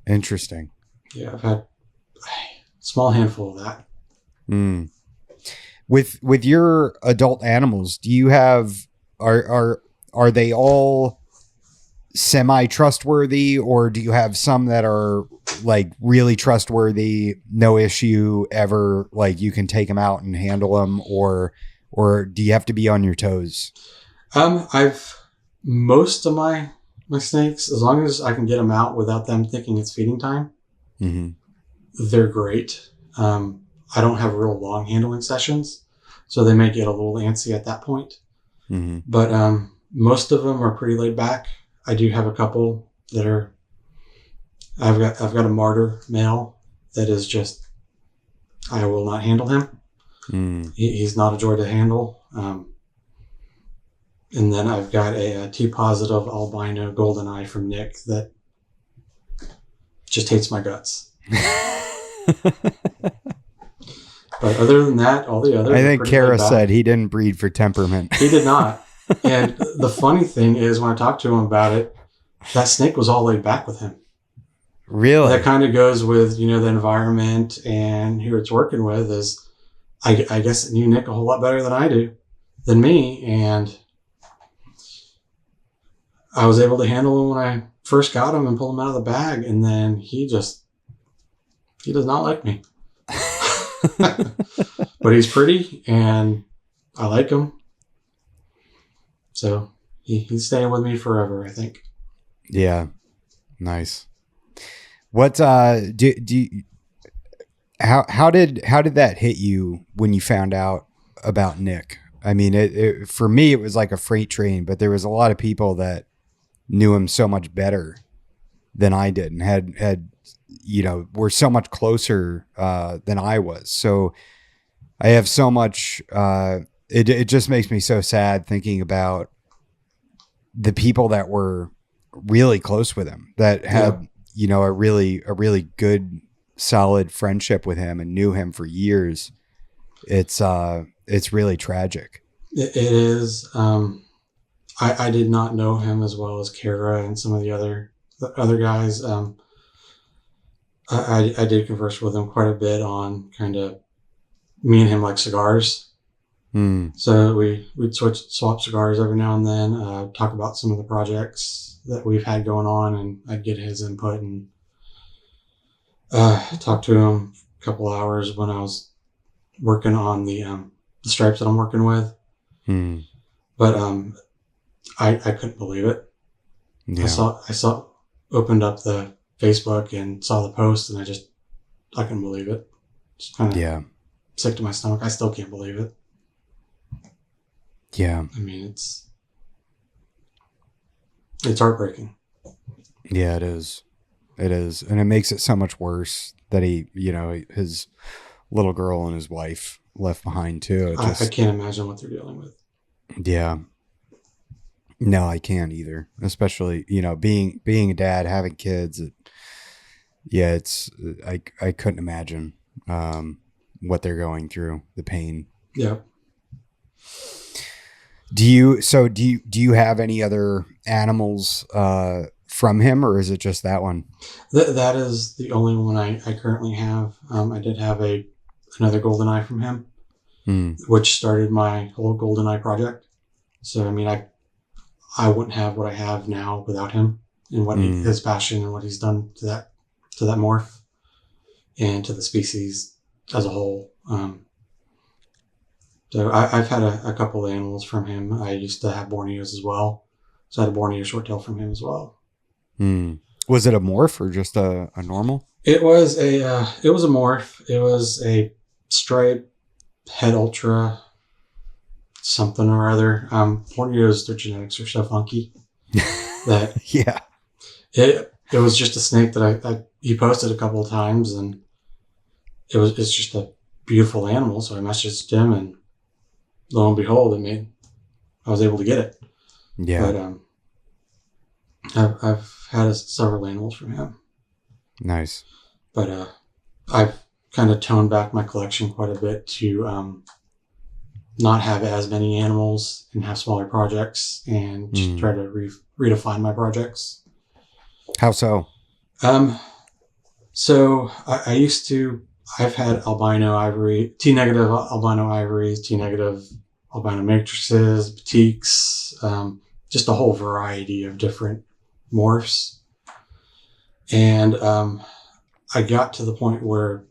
S1: Interesting.
S2: Yeah, I've had a small handful of that.
S1: Mm. With your adult animals, do you have are they all semi trustworthy, or do you have some that are like really trustworthy, no issue ever, like you can take them out and handle them, or do you have to be on your toes?
S2: I've most of my snakes, as long as I can get them out without them thinking it's feeding time,
S1: Mm-hmm.
S2: they're great. I don't have real long handling sessions, so they may get a little antsy at that point.
S1: Mm-hmm.
S2: But most of them are pretty laid back. I do have a couple that are. I've got a martyr male that is just. I will not handle him.
S1: Mm.
S2: He's not a joy to handle. And then I've got a T positive albino golden eye from Nick that just hates my guts. But other than that, all the others.
S1: I think Kara said he didn't breed for temperament.
S2: He did not. And the funny thing is, when I talked to him about it, that snake was all laid back with him.
S1: Really?
S2: That kind of goes with, the environment and who it's working with is, I guess you Nick a whole lot better than me. And I was able to handle him when I first got him and pull him out of the bag. And then he does not like me. But he's pretty and I like him. So he's staying with me forever, I think.
S1: Yeah. Nice. What how did that hit you when you found out about Nick? I mean, it for me, it was like a freight train, but there was a lot of people that knew him so much better than I did and had were so much closer than I was. So I have so much, it just makes me so sad thinking about the people that were really close with him, that had, a really good, solid friendship with him and knew him for years. It's really tragic.
S2: It is. I did not know him as well as Kara and some of the other guys. I did converse with him quite a bit on kind of, me and him like cigars. So we'd swap cigars every now and then, talk about some of the projects that we've had going on, and I'd get his input and talk to him a couple hours when I was working on the stripes that I'm working with. But I couldn't believe it. Yeah. I saw opened up the Facebook and saw the post, and I couldn't believe it. Just kind of sick to my stomach. I still can't believe it.
S1: Yeah.
S2: I mean, it's heartbreaking.
S1: Yeah, it is. It is. And it makes it so much worse that he, his little girl and his wife left behind too.
S2: I can't imagine what they're dealing with.
S1: Yeah. No, I can't either. Especially, being a dad, having kids. I couldn't imagine what they're going through, the pain.
S2: Yeah.
S1: Do you have any other animals from him, or is it just that one?
S2: That is the only one I currently have. I did have another goldeneye from him, which started my whole goldeneye project. So, I mean, I wouldn't have what I have now without him and what his passion and what he's done to that morph and to the species as a whole. So I've had a couple of animals from him. I used to have Borneos as well. So I had a Borneo short-tail from him as well.
S1: Was it a morph or just a normal?
S2: It was a morph. It was a stripe head ultra something or other. Borneos, their genetics are so funky that it was just a snake that he posted a couple of times, and it's just a beautiful animal. So I messaged him, and lo and behold, I was able to get it. Yeah. But I've had several animals from him.
S1: Nice.
S2: But I've kind of toned back my collection quite a bit to not have as many animals and have smaller projects, and just try to redefine my projects.
S1: How so?
S2: So I've had albino ivory, T-negative albino ivories, T-negative albino matrices, batiks, just a whole variety of different morphs. And I got to the point where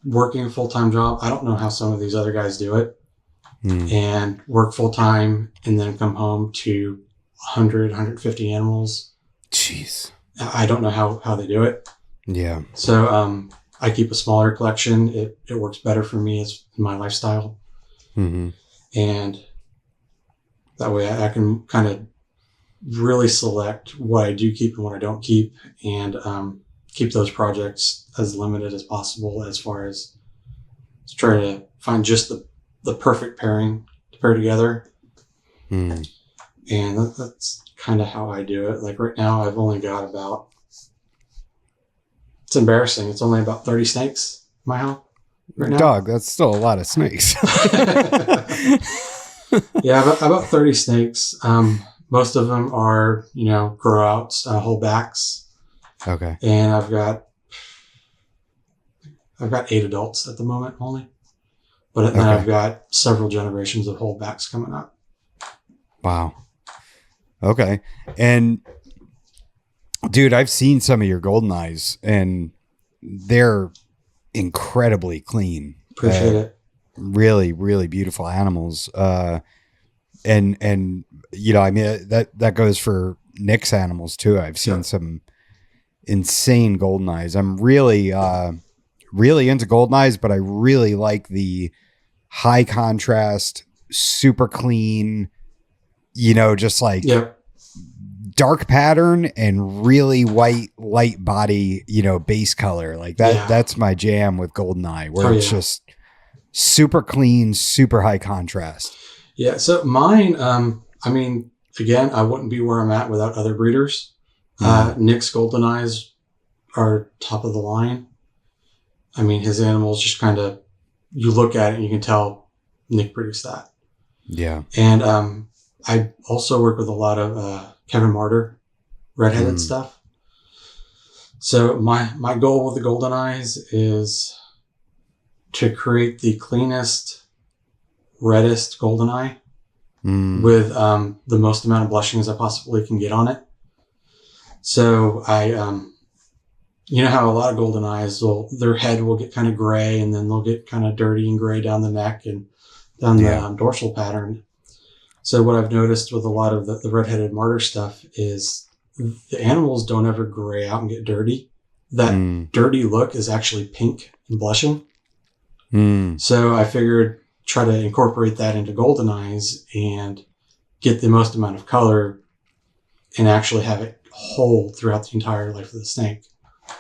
S2: working a full-time job, I don't know how some of these other guys do it, and work full-time and then come home to 100, 150 animals.
S1: Jeez.
S2: I don't know how they do it.
S1: Yeah.
S2: So I keep a smaller collection. It works better for me as my lifestyle. And that way I can kind of really select what I do keep and what I don't keep, and keep those projects as limited as possible, as far as try to find just the perfect pairing to pair together. And that's kind of how I do it. Like right now, I've only got about It's embarrassing. It's only about 30 snakes in my house right now.
S1: Dog, that's still a lot of snakes.
S2: Yeah, about 30 snakes. Most of them are, grow outs, holdbacks.
S1: Okay.
S2: And I've got 8 adults at the moment only. But then I've got several generations of holdbacks coming up.
S1: Wow. Okay. And dude, I've seen some of your golden eyes and they're incredibly clean.
S2: Appreciate it.
S1: Really, really beautiful animals. And I mean, that goes for Nick's animals too. I've seen some insane golden eyes. I'm really, really into golden eyes, but I really like the high contrast, super clean, just like dark pattern and really white, light body, base color. Like that. Yeah. That's my jam with golden eye, where it's just super clean, super high contrast.
S2: Yeah. So mine, I mean, again, I wouldn't be where I'm at without other breeders. Nick's golden eyes are top of the line. I mean, his animals just kind of, you look at it and you can tell Nick produced that.
S1: Yeah.
S2: And I also work with a lot of Kevin Martyr, redheaded stuff. So my goal with the golden eyes is to create the cleanest, reddest golden eye with the most amount of blushings I possibly can get on it. So I, how a lot of golden eyes their head will get kind of gray and then they'll get kind of dirty and gray down the neck and down the dorsal pattern. So what I've noticed with a lot of the redheaded martyr stuff is the animals don't ever gray out and get dirty. That dirty look is actually pink and blushing. So I figured try to incorporate that into golden eyes and get the most amount of color and actually have it hold throughout the entire life of the snake.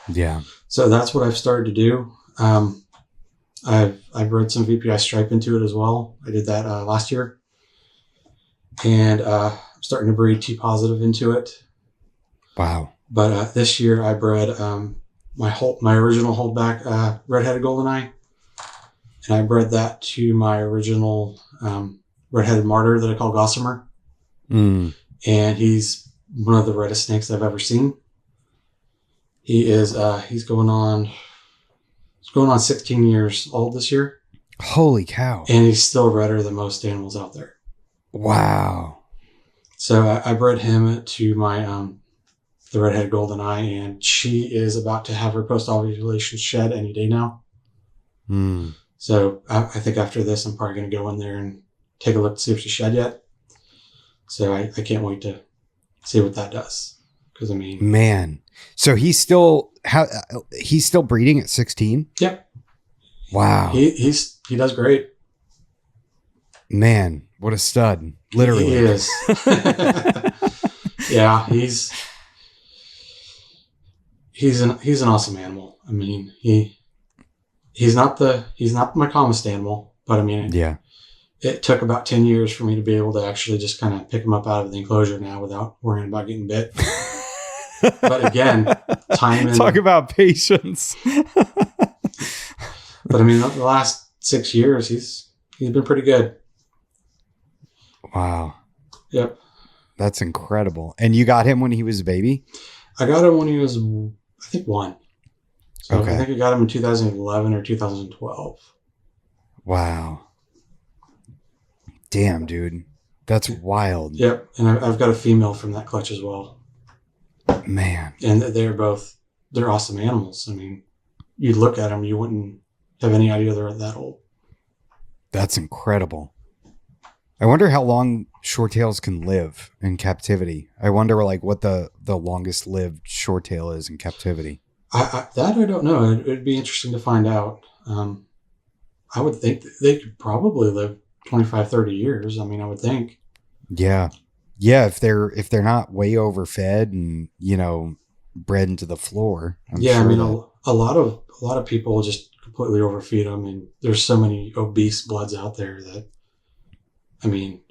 S1: Yeah.
S2: So that's what I've started to do. I've bred some VPI stripe into it as well. I did that last year. And I'm starting to breed T positive into it.
S1: Wow.
S2: But this year I bred my original holdback redheaded goldeneye. And I bred that to my original redheaded martyr that I call Gossamer. And he's one of the reddest snakes I've ever seen. He is he's going on 16 years old this year.
S1: Holy cow.
S2: And he's still redder than most animals out there.
S1: Wow.
S2: So I bred him to my the redheaded goldeneye, and she is about to have her post-ovulation shed any day now. So I think after this, I'm probably going to go in there and take a look to see if she shed yet. So I can't wait to see what that does. Because I mean,
S1: man, so he's still breeding at 16.
S2: Yep.
S1: Wow.
S2: He does great.
S1: Man, what a stud! Literally,
S2: he is. Yeah, he's an awesome animal. I mean, he's not my calmest animal, but I mean, it took about 10 years for me to be able to actually just kind of pick him up out of the enclosure now without worrying about getting bit. But again, time and
S1: talk about patience.
S2: But I mean, the last 6 years, he's been pretty good.
S1: Wow.
S2: Yep.
S1: That's incredible. And you got him when he was a baby?
S2: I got him when he was, I think, 1. So
S1: okay.
S2: I think I got him in 2011 or 2012.
S1: Wow. Damn, dude. That's wild.
S2: Yep. And I've got a female from that clutch as well.
S1: Man.
S2: And they're awesome animals. I mean, you'd look at them, you wouldn't have any idea they're that old.
S1: That's incredible. I wonder how long short-tails can live in captivity. I wonder what the longest lived short-tail is in captivity.
S2: I don't know. It'd be interesting to find out. I would think they could probably live 25, 30 years. I mean, I would think.
S1: Yeah. Yeah. If they're not way overfed and, bred into the floor. I'm sure
S2: I mean, a lot of people just completely overfeed them. And there's so many obese bloods out there that, I mean,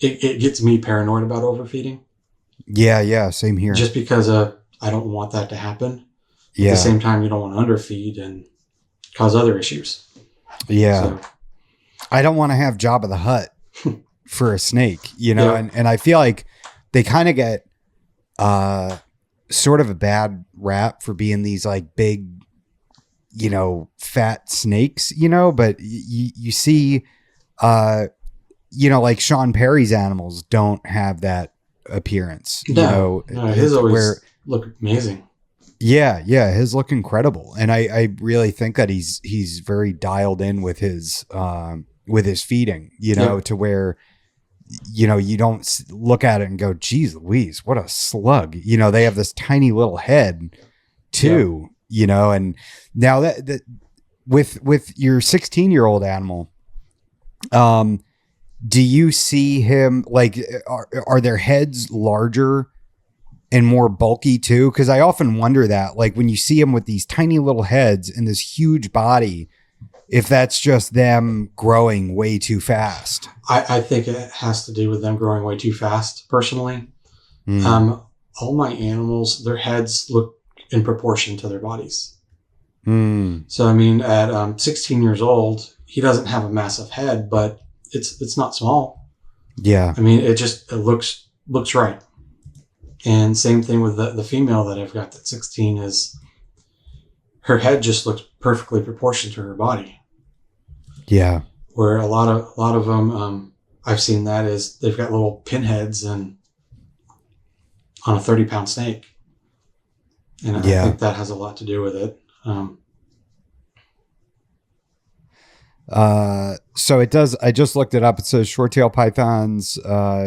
S2: it gets me paranoid about overfeeding.
S1: Yeah. Yeah. Same here.
S2: Just because I don't want that to happen. At the same time, you don't want to underfeed and cause other issues.
S1: Yeah.
S2: So,
S1: I don't want to have Jabba the Hutt for a snake, you know,
S2: Yeah.
S1: and I feel like they kind of get sort of a bad rap for being these like big, you know, fat snakes, you know, but you see, you know, like Sean Perry's animals don't have that appearance, you know,
S2: his always look amazing.
S1: Yeah, his look incredible, and I really think that he's very dialed in with his feeding, you know, to where, you know, you don't look at it and go, geez Louise, what a slug, you know. They have this tiny little head too, you know. And now that with your 16-year-old animal, do you see him like are their heads larger and more bulky too? Because I often wonder that, like, when you see them with these tiny little heads and this huge body, if that's just them growing way too fast.
S2: I think it has to do with them growing way too fast, personally. All my animals, their heads look in proportion to their bodies. So, I mean, at 16 years old, he doesn't have a massive head, but it's not small.
S1: Yeah.
S2: I mean, it looks right. And same thing with the female that I've got at 16 is her head just looks perfectly proportioned to her body.
S1: Yeah.
S2: Where a lot of them, I've seen that is they've got little pinheads on a 30-pound snake. And I think that has a lot to do with it.
S1: So it does. I just looked it up. It says short-tail pythons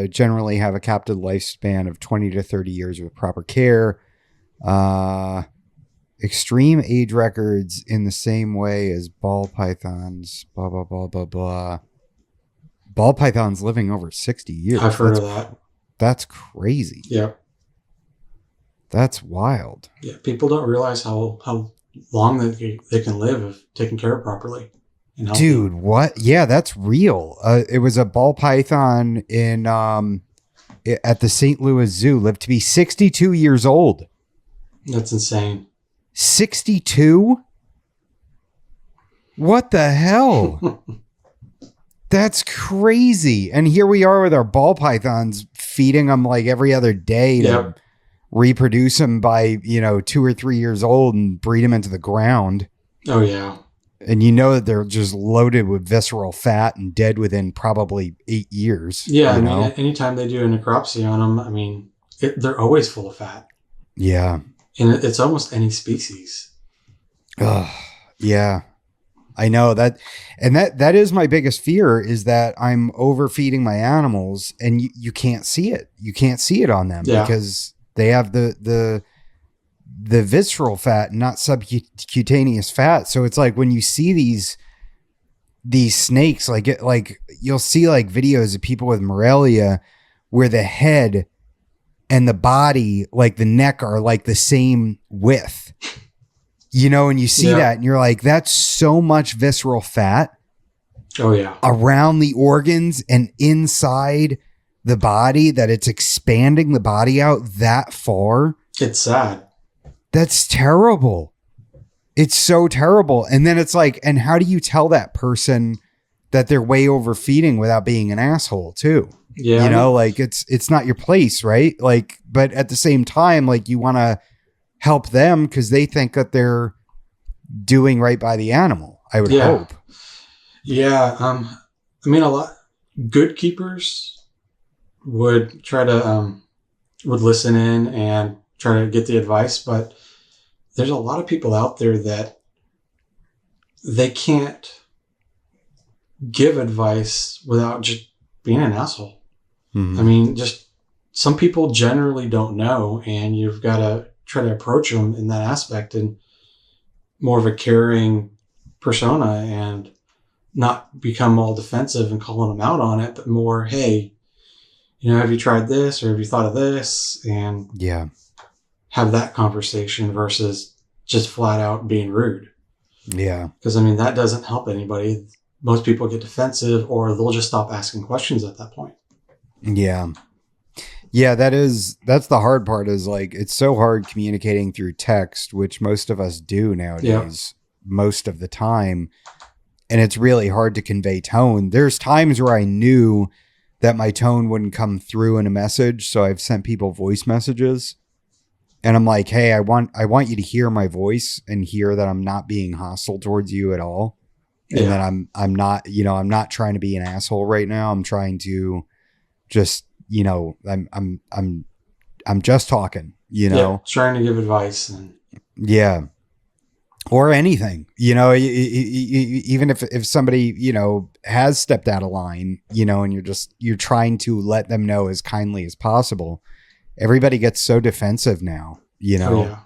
S1: generally have a captive lifespan of 20 to 30 years with proper care. Extreme age records in the same way as ball pythons. Blah blah blah blah blah. Ball pythons living over 60 years.
S2: I've heard of that.
S1: That's crazy.
S2: Yeah.
S1: That's wild.
S2: Yeah. People don't realize how long they can live if taken care of properly.
S1: Dude, what? Yeah, that's real. It was a ball python in at the St. Louis Zoo, lived to be 62 years old.
S2: That's insane.
S1: 62? What the hell? That's crazy. And here we are with our ball pythons, feeding them like every other day to reproduce them by, 2 or 3 years old and breed them into the ground.
S2: Oh, yeah.
S1: And you know that they're just loaded with visceral fat and dead within probably 8 years.
S2: Yeah, I mean, anytime they do a necropsy on them, I mean, they're always full of fat.
S1: Yeah.
S2: And it's almost any species.
S1: Yeah. I know that. And that is my biggest fear, is that I'm overfeeding my animals and you can't see it. You can't see it on them because they have the visceral fat, not subcutaneous fat. So it's like when you see these snakes, like you'll see like videos of people with Morelia where the head and the body, like the neck, are like the same width, and you see that and you're like, that's so much visceral fat.
S2: Oh yeah.
S1: Around the organs and inside the body, that it's expanding the body out that far.
S2: It's sad.
S1: That's terrible. It's so terrible. And then it's like, and how do you tell that person that they're way overfeeding without being an asshole too?
S2: Yeah.
S1: Like it's not your place, right? Like, but at the same time, like, you want to help them because they think that they're doing right by the animal. I would hope.
S2: Yeah. I mean, a lot good keepers would try to, would listen in and try to get the advice, but there's a lot of people out there that they can't give advice without just being an asshole. Mm-hmm. I mean, just some people generally don't know, and you've got to try to approach them in that aspect and more of a caring persona, and not become all defensive and calling them out on it, but more, hey, have you tried this, or have you thought of this? And have that conversation versus just flat out being rude.
S1: Yeah.
S2: Because, I mean, that doesn't help anybody. Most people get defensive, or they'll just stop asking questions at that point.
S1: Yeah. Yeah, that's the hard part is like, it's so hard communicating through text, which most of us do nowadays, most of the time. And it's really hard to convey tone. There's times where I knew that my tone wouldn't come through in a message. So I've sent people voice messages and I'm like, hey, I want you to hear my voice and hear that I'm not being hostile towards you at all. And that I'm not, I'm not trying to be an asshole right now. I'm trying to just, I'm just talking,
S2: trying to give advice and
S1: yeah. Or anything, even if somebody, has stepped out of line, and you're trying to let them know as kindly as possible. Everybody gets so defensive now,
S2: Oh,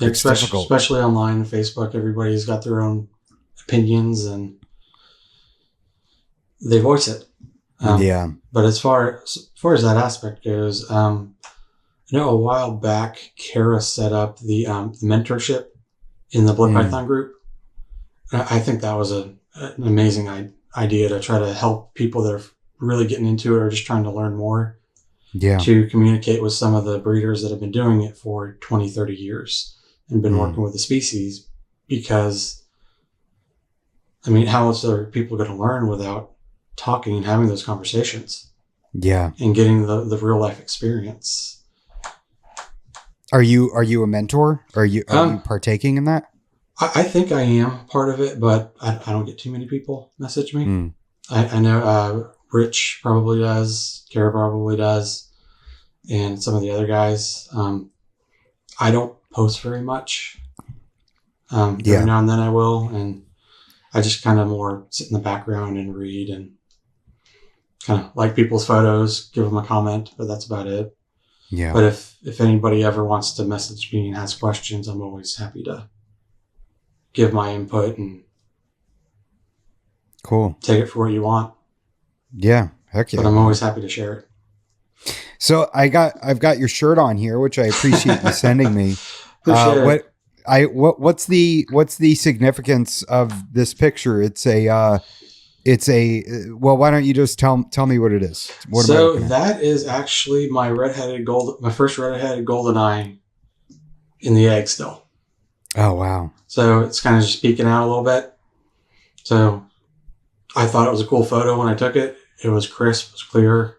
S1: it's difficult.
S2: Especially online, Facebook, everybody's got their own opinions and they voice it. But as far as that aspect goes, a while back, Kara set up the mentorship in the Blood Python group. I think that was an amazing idea to try to help people that are really getting into it or just trying to learn more.
S1: Yeah.
S2: To communicate with some of the breeders that have been doing it for 20, 30 years and been working with the species. Because, how else are people going to learn without talking and having those conversations?
S1: Yeah.
S2: And getting the real life experience.
S1: Are you a mentor? Are you partaking in that?
S2: I think I am part of it, but I don't get too many people message me. I know Rich probably does, Kara probably does, and some of the other guys. I don't post very much. Every now and then I will, and I just kind of more sit in the background and read and kind of like people's photos, give them a comment, but that's about it.
S1: Yeah.
S2: But if anybody ever wants to message me and ask questions, I'm always happy to give my input and
S1: cool.
S2: Take it for what you want.
S1: Yeah. Heck yeah.
S2: But I'm always happy to share it.
S1: So I've got your shirt on here, which I appreciate you sending me.
S2: Appreciate it.
S1: What's the significance of this picture? Why don't you just tell me what it is?
S2: That is actually my first red-headed golden eye in the egg still.
S1: Oh, wow.
S2: So it's kind of just peeking out a little bit. So I thought it was a cool photo when I took it. It was crisp, it was clear.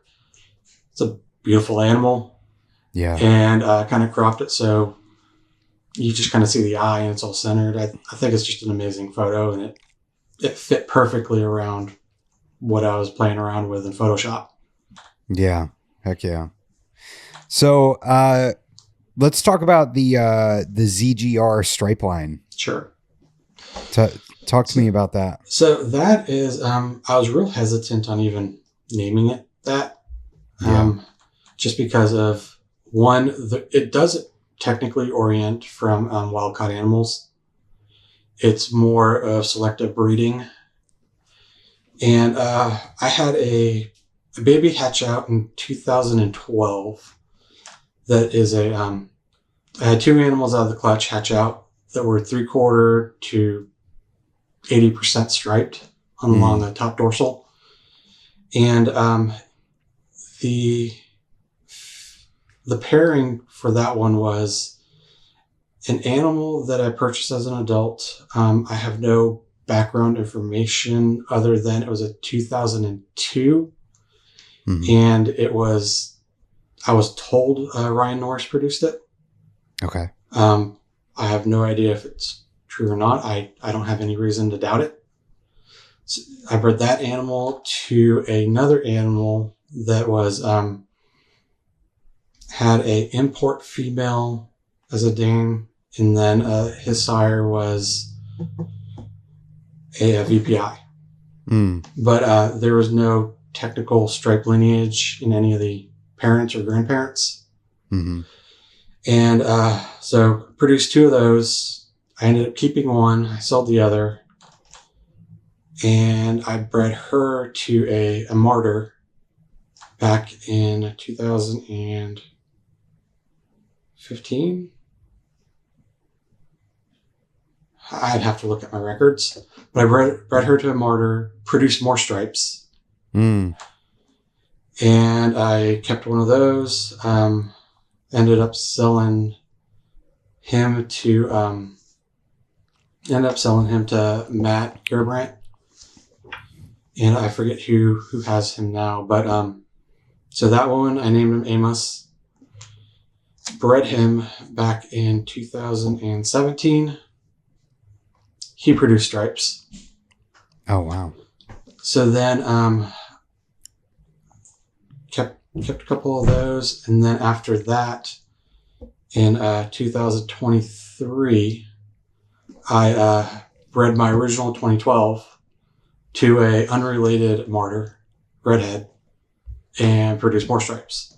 S2: It's a beautiful animal.
S1: Yeah.
S2: And I kind of cropped it so you just kind of see the eye and it's all centered. I think it's just an amazing photo, and it fit perfectly around what I was playing around with in Photoshop.
S1: Yeah. Heck yeah. So let's talk about the ZGR stripe line.
S2: Sure.
S1: Talk to me about that.
S2: So that is, I was real hesitant on even naming it that. Just because of one, it doesn't technically orient from wild caught animals. It's more of selective breeding. And I had a baby hatch out in 2012 that is I had two animals out of the clutch hatch out that were 3/4 to 80% striped along the top dorsal. And the pairing for that one was an animal that I purchased as an adult. I have no background information other than it was a 2002. And I was told Ryan Norris produced it. Okay. I have no idea if it's true or not. I don't have any reason to doubt it. So I bred that animal to another animal that was had a import female as a dam, and then his sire was a VPI. But there was no technical stripe lineage in any of the parents or grandparents. And so produced two of those. I ended up keeping one. I sold the other. And I bred her to a martyr back in 2015. I'd have to look at my records. But I bred her to a martyr, produced more stripes. And I kept one of those. Ended up selling him to Matt Gerbrandt, and I forget who has him now. But so that one I named him Amos. Bred him back in 2017. He produced stripes.
S1: Oh wow!
S2: So then kept a couple of those, and then after that, in 2023, I bred my original 2012 to a unrelated martyr redhead and produced more stripes.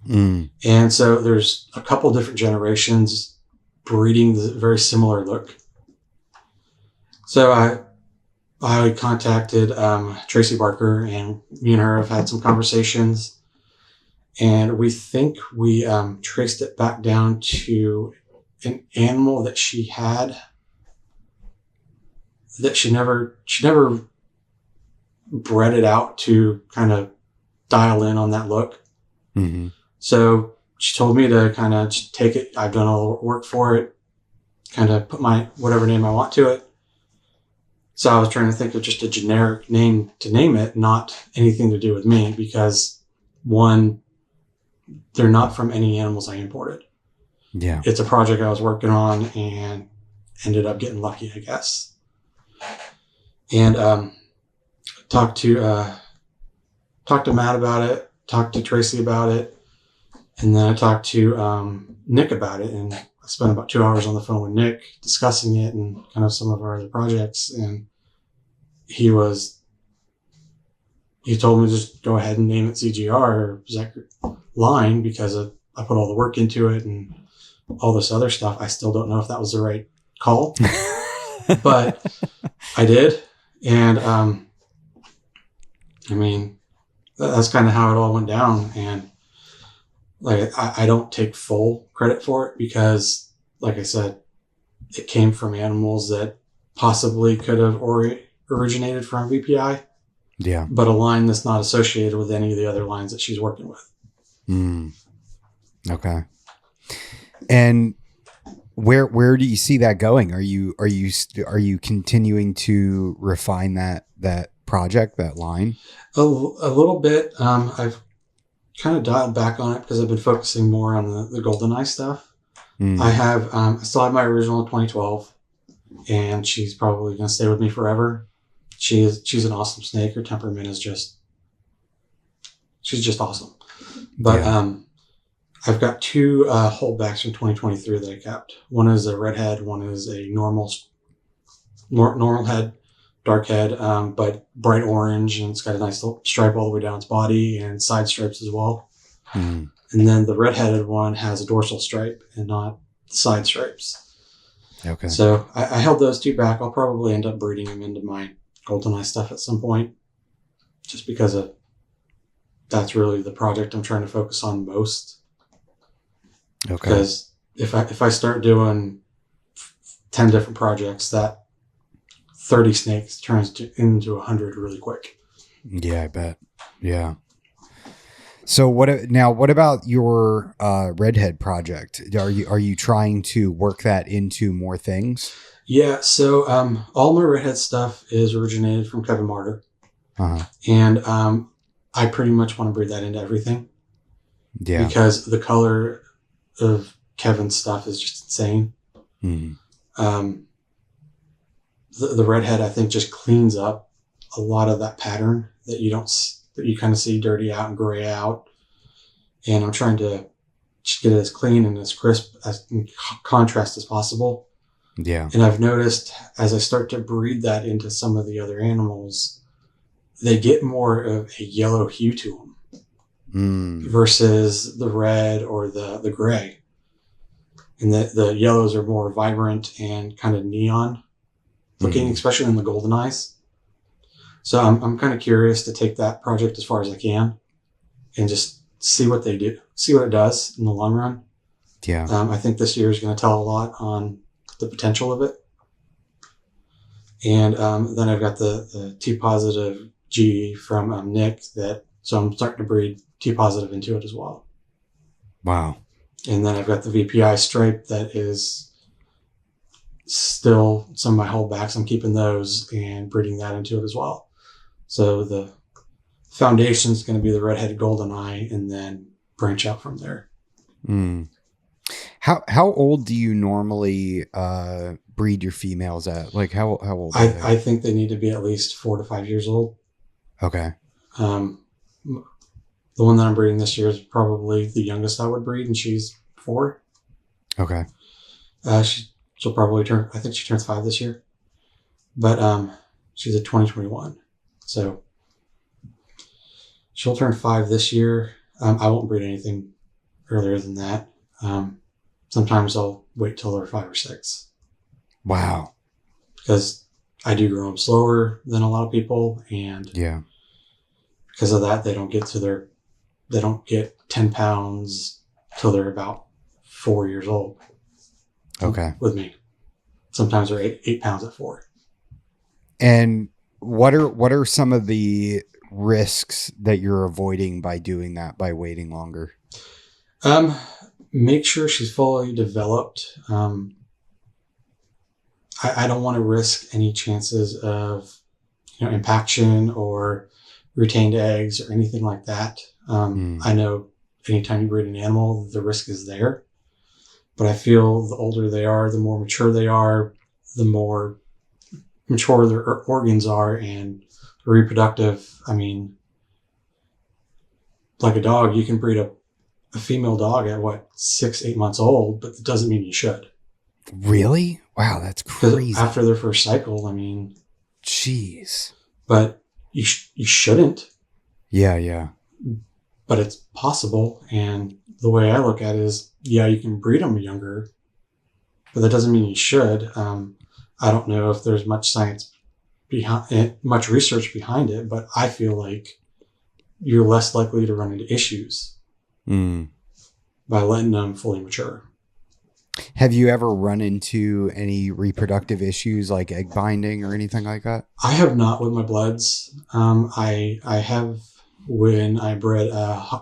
S2: And so there's a couple different generations breeding the very similar look. So I contacted Tracy Barker, and me and her have had some conversations, and we think we traced it back down to an animal that she had that she never bred it out to kind of dial in on that look.
S1: Mm-hmm.
S2: So she told me to kind of take it. I've done all the work for it, kind of put my whatever name I want to it. So I was trying to think of just a generic name to name it, not anything to do with me, because one, they're not from any animals I imported.
S1: Yeah.
S2: It's a project I was working on and ended up getting lucky, I guess. And talked to Matt about it, talked to Tracy about it, and then I talked to Nick about it, and I spent about 2 hours on the phone with Nick discussing it and kind of some of our other projects. And he told me to just go ahead and name it CGR or Zack line, because I put all the work into it and all this other stuff. I still don't know if that was the right call, but I did. And I mean, that's kind of how it all went down. And like, I don't take full credit for it, because like I said, it came from animals that possibly could have originated from VPI.
S1: Yeah.
S2: But a line that's not associated with any of the other lines that she's working with.
S1: Okay. And where do you see that going? Are you continuing to refine that project, that line?
S2: A little bit. I've kind of dialed back on it because I've been focusing more on the GoldenEye stuff. I have I still have my original 2012, and she's probably going to stay with me forever. She's an awesome snake. Her temperament is she's just awesome. But
S1: yeah.
S2: I've got two holdbacks from 2023 that I kept. One is a redhead. One is a normal head, dark head, but bright orange, and it's got a nice little stripe all the way down its body and side stripes as well. And then the redheaded one has a dorsal stripe and not side stripes.
S1: Okay.
S2: So I held those two back. I'll probably end up breeding them into my GoldenEye stuff at some point, just because that's really the project I'm trying to focus on most.
S1: Okay.
S2: Because if I start doing 10 different projects, that 30 snakes turns into 100 really quick.
S1: Yeah, I bet. Yeah. So what about your redhead project? Are you trying to work that into more things?
S2: Yeah. So all my redhead stuff is originated from Kevin Martyr.
S1: Uh-huh.
S2: And I pretty much want to breed that into everything.
S1: Yeah.
S2: Because the color of Kevin's stuff is just insane.
S1: Mm-hmm.
S2: The redhead, I think, just cleans up a lot of that pattern that you kind of see dirty out and gray out. And I'm trying to just get it as clean and as crisp as in contrast as possible.
S1: Yeah.
S2: And I've noticed as I start to breed that into some of the other animals, they get more of a yellow hue to them versus the red or the gray. And the yellows are more vibrant and kind of neon looking, especially in the GoldenEyes. So I'm kind of curious to take that project as far as I can and just see what they do, see what it does in the long run.
S1: Yeah.
S2: I think this year is going to tell a lot on the potential of it. And then I've got the T positive G from Nick that So I'm starting to breed T positive into it as well.
S1: Wow.
S2: And then I've got the VPI stripe that is still some of my holdbacks. I'm keeping those and breeding that into it as well. So the foundation is going to be the red-headed goldeneye and then branch out from there.
S1: Mm. How old do you normally breed your females at? Like how old are they?
S2: I think they need to be at least 4 to 5 years old.
S1: Okay.
S2: The one that I'm breeding this year is probably the youngest I would breed, and she's 4.
S1: Okay.
S2: She'll probably turn, I think she turns 5 this year. But she's a 2021. So she'll turn 5 this year. I won't breed anything earlier than that. Sometimes I'll wait till they're 5 or 6.
S1: Wow.
S2: Because I do grow them slower than a lot of people. And
S1: yeah,
S2: because of that, they don't get 10 pounds till they're about 4 years old.
S1: Okay.
S2: With me. Sometimes they're 8 pounds at 4.
S1: And what are some of the risks that you're avoiding by doing that, by waiting longer?
S2: Make sure she's fully developed. I don't want to risk any chances of, impaction or retained eggs or anything like that. I know anytime you breed an animal, the risk is there. But I feel the older they are, the more mature they are, the more mature their organs are and reproductive. I mean, like a dog, you can breed a female dog at 6, 8 months old, but it doesn't mean you should.
S1: Really? Wow, that's crazy.
S2: After their first cycle, I mean,
S1: jeez.
S2: But you shouldn't.
S1: Yeah.
S2: But it's possible. And the way I look at it is, yeah, you can breed them younger, but that doesn't mean you should. I don't know if there's much science behind it, much research behind it, but I feel like you're less likely to run into issues by letting them fully mature.
S1: Have you ever run into any reproductive issues like egg binding or anything like that?
S2: I have not with my bloods. I have when I bred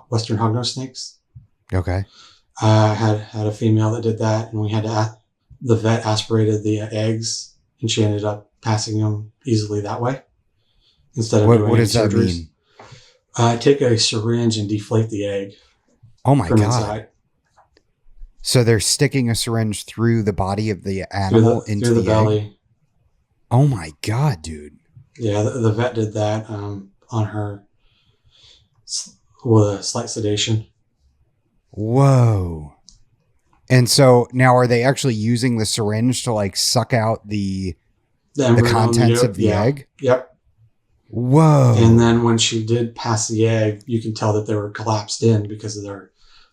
S2: Western hognose snakes.
S1: Okay.
S2: I had a female that did that, and we had to the vet aspirated the eggs, and she ended up passing them easily that way instead of doing
S1: what does that
S2: surgeries.
S1: mean?
S2: Take a syringe and deflate the egg.
S1: Oh my
S2: from
S1: God.
S2: Inside.
S1: So they're sticking a syringe through the body of the animal into
S2: through the belly.
S1: egg? Oh my God, dude.
S2: Yeah, the vet did that on her with a slight sedation.
S1: Whoa. And so now are they actually using the syringe to like suck out the contents of the egg?
S2: Yep.
S1: Whoa.
S2: And then when she did pass the egg, you can tell that they were collapsed in because they're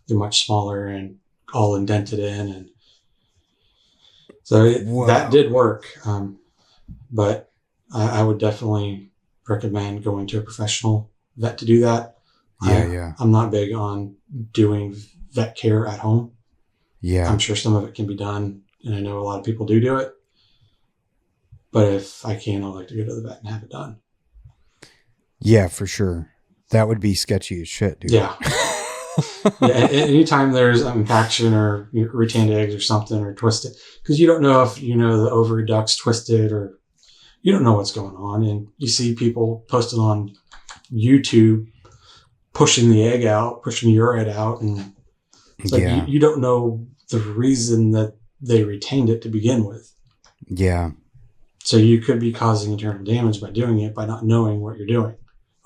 S2: much smaller and all indented in. And so that did work. But I would definitely recommend going to a professional vet to do that.
S1: Yeah.
S2: I'm not big on doing vet care at home.
S1: Yeah.
S2: I'm sure some of it can be done, and I know a lot of people do it. But if I can, I'd like to go to the vet and have it done.
S1: Yeah, for sure. That would be sketchy as shit, dude.
S2: Yeah. Anytime there's impaction or retained eggs or something or twisted, because you don't know if the ovary duct's twisted or you don't know what's going on. And you see people posting on YouTube pushing the egg out, pushing the urate out. And it's like you don't know the reason that they retained it to begin with.
S1: Yeah.
S2: So you could be causing internal damage by doing it, by not knowing what you're doing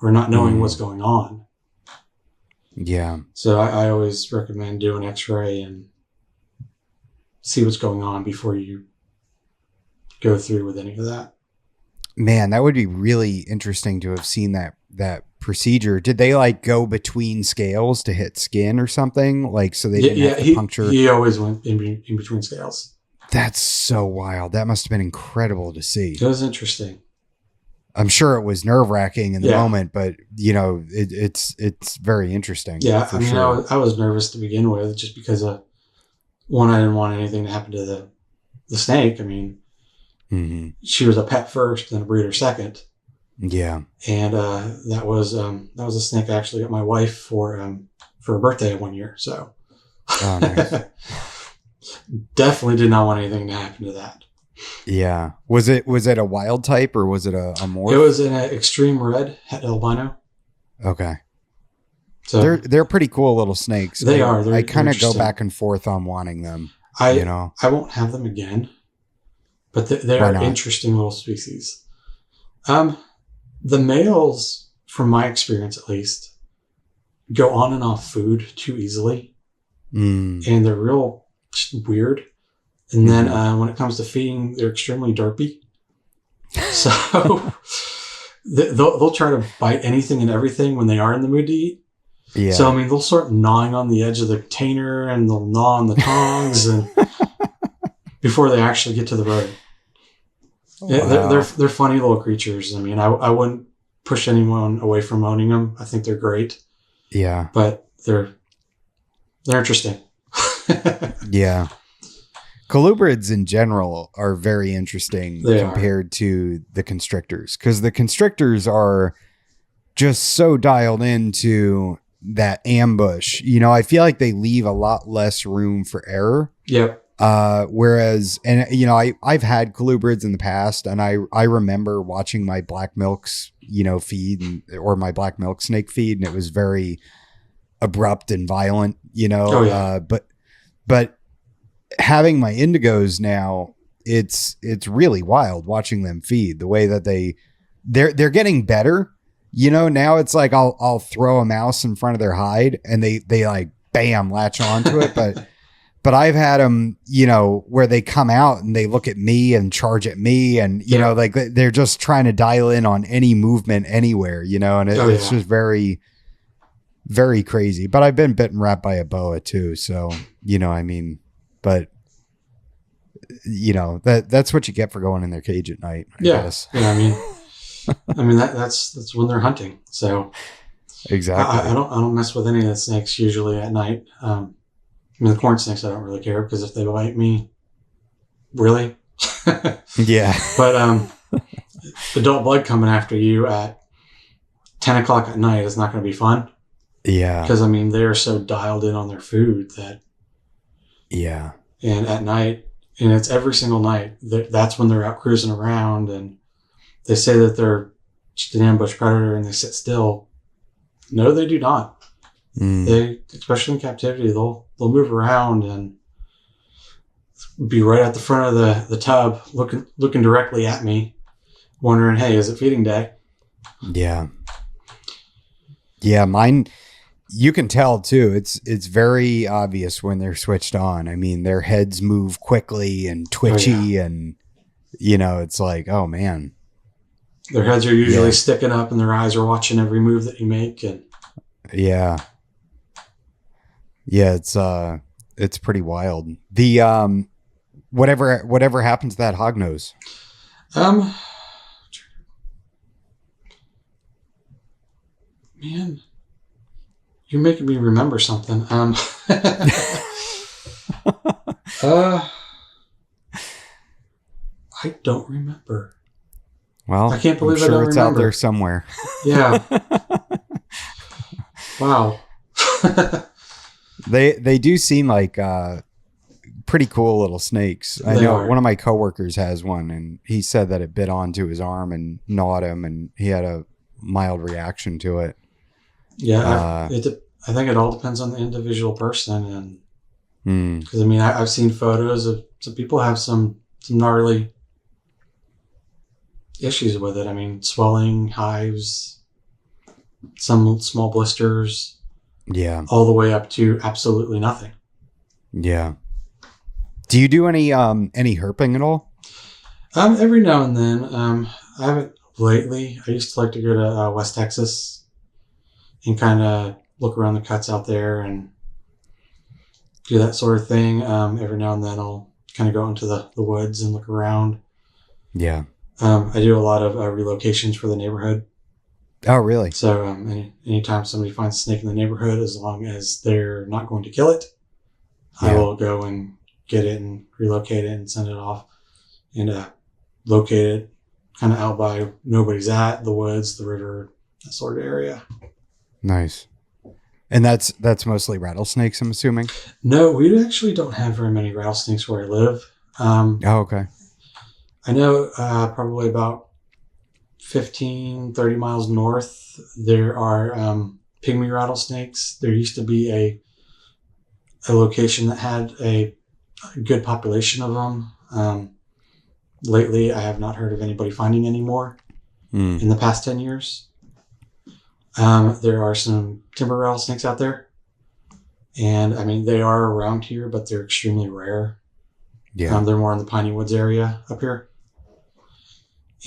S2: or not knowing what's going on.
S1: Yeah.
S2: So I always recommend do an x-ray and see what's going on before you go through with any of that.
S1: Man, that would be really interesting to have seen that procedure. Did they like go between scales to hit skin or something? Like, so they didn't have to puncture?
S2: He always went in between scales.
S1: That's so wild. That must have been incredible to see.
S2: It was interesting.
S1: I'm sure it was nerve-wracking in the moment, but it's very interesting.
S2: Yeah, I mean, sure. I was nervous to begin with, just because I didn't want anything to happen to the snake. I mean, she was a pet first and a breeder second,
S1: Yeah.
S2: And that was a snake I actually got my wife for her birthday 1 year. So
S1: Oh, nice.
S2: definitely did not want anything to happen to that.
S1: Yeah. Was it a wild type or was it a morph?
S2: It was an extreme red het albino.
S1: Okay.
S2: So
S1: They're pretty cool little snakes.
S2: they are.
S1: I kind of go
S2: interesting.
S1: back and forth on wanting them.
S2: I won't have them again, but they
S1: Why
S2: are
S1: not?
S2: interesting little species. The males, from my experience at least, go on and off food too easily, and they're real weird. And then when it comes to feeding, they're extremely derpy. So they'll try to bite anything and everything when they are in the mood to eat.
S1: Yeah.
S2: So, I mean, they'll start gnawing on the edge of the container and they'll gnaw on the tongs and before they actually get to the rodent.
S1: Wow.
S2: They're funny little creatures. I mean, I wouldn't push anyone away from owning them. I think they're great.
S1: Yeah.
S2: But they're interesting.
S1: Yeah. Colubrids in general are very interesting compared to the constrictors, because the constrictors are just so dialed into that ambush. You know, I feel like they leave a lot less room for error.
S2: Yep.
S1: Whereas, and you know, I've had colubrids in the past, and I remember watching my black milks, you know, feed or my black milk snake feed, and it was very abrupt and violent, you know.
S2: Oh, yeah.
S1: But having my indigos now, it's really wild watching them feed the way that they're getting better. You know, now it's like I'll throw a mouse in front of their hide and they like bam latch onto it, but I've had them, you know, where they come out and they look at me and charge at me, and you know, like they're just trying to dial in on any movement anywhere, you know, and it's just very, very crazy. But I've been bitten wrapped by a boa too, so you know, I mean, but you know, that's what you get for going in their cage at night, I guess.
S2: Yeah, I mean that's when they're hunting. So
S1: exactly.
S2: I don't mess with any of the snakes usually at night. I mean, the corn snakes I don't really care, because if they bite me, really?
S1: Yeah.
S2: But adult blood coming after you at 10 o'clock at night is not going to be fun.
S1: Yeah.
S2: Because I mean, they are so dialed in on their food that.
S1: Yeah.
S2: And at night, and it's every single night, that's when they're out cruising around, and they say that they're just an ambush predator and they sit still. No, they do not. They, especially in captivity, they'll move around and be right at the front of the tub, looking directly at me, wondering, hey, is it feeding day?
S1: Yeah. Yeah, mine, you can tell too. It's very obvious when they're switched on. I mean, their heads move quickly and twitchy, and you know, it's like, oh man.
S2: Their heads are usually sticking up and their eyes are watching every move that you make. And
S1: yeah, it's pretty wild. The whatever happened to that hognose?
S2: Man, you're making me remember something. I don't remember.
S1: Well,
S2: I can't believe
S1: I'm sure
S2: I don't
S1: it's
S2: remember.
S1: out there somewhere.
S2: Yeah. Wow.
S1: They do seem like pretty cool little snakes. I know one of my coworkers has one, and he said that it bit onto his arm and gnawed him, and he had a mild reaction to it.
S2: Yeah, I think it all depends on the individual person, and because I mean, I've seen photos of some people have some gnarly issues with it. I mean, swelling, hives, some small blisters.
S1: Yeah.
S2: All the way up to absolutely nothing.
S1: Yeah. Do you do any herping at all?
S2: Every now and then. I haven't lately. I used to like to go to West Texas and kind of look around the cuts out there and do that sort of thing. Every now and then I'll kind of go into the woods and look around.
S1: Yeah.
S2: I do a lot of relocations for the neighborhood.
S1: Oh, really?
S2: So anytime somebody finds a snake in the neighborhood, as long as they're not going to kill it, I will go and get it and relocate it and send it off and locate it, kind of out by nobody's at, the woods, the river, that sort of area.
S1: Nice. And that's mostly rattlesnakes, I'm assuming?
S2: No, we actually don't have very many rattlesnakes where I live.
S1: Oh, okay.
S2: I know probably about 15, 30 miles north, there are pygmy rattlesnakes. There used to be a location that had a good population of them. Lately, I have not heard of anybody finding any more in the past 10 years. There are some timber rattlesnakes out there. And I mean, they are around here, but they're extremely rare.
S1: Yeah.
S2: They're more in the Piney Woods area up here.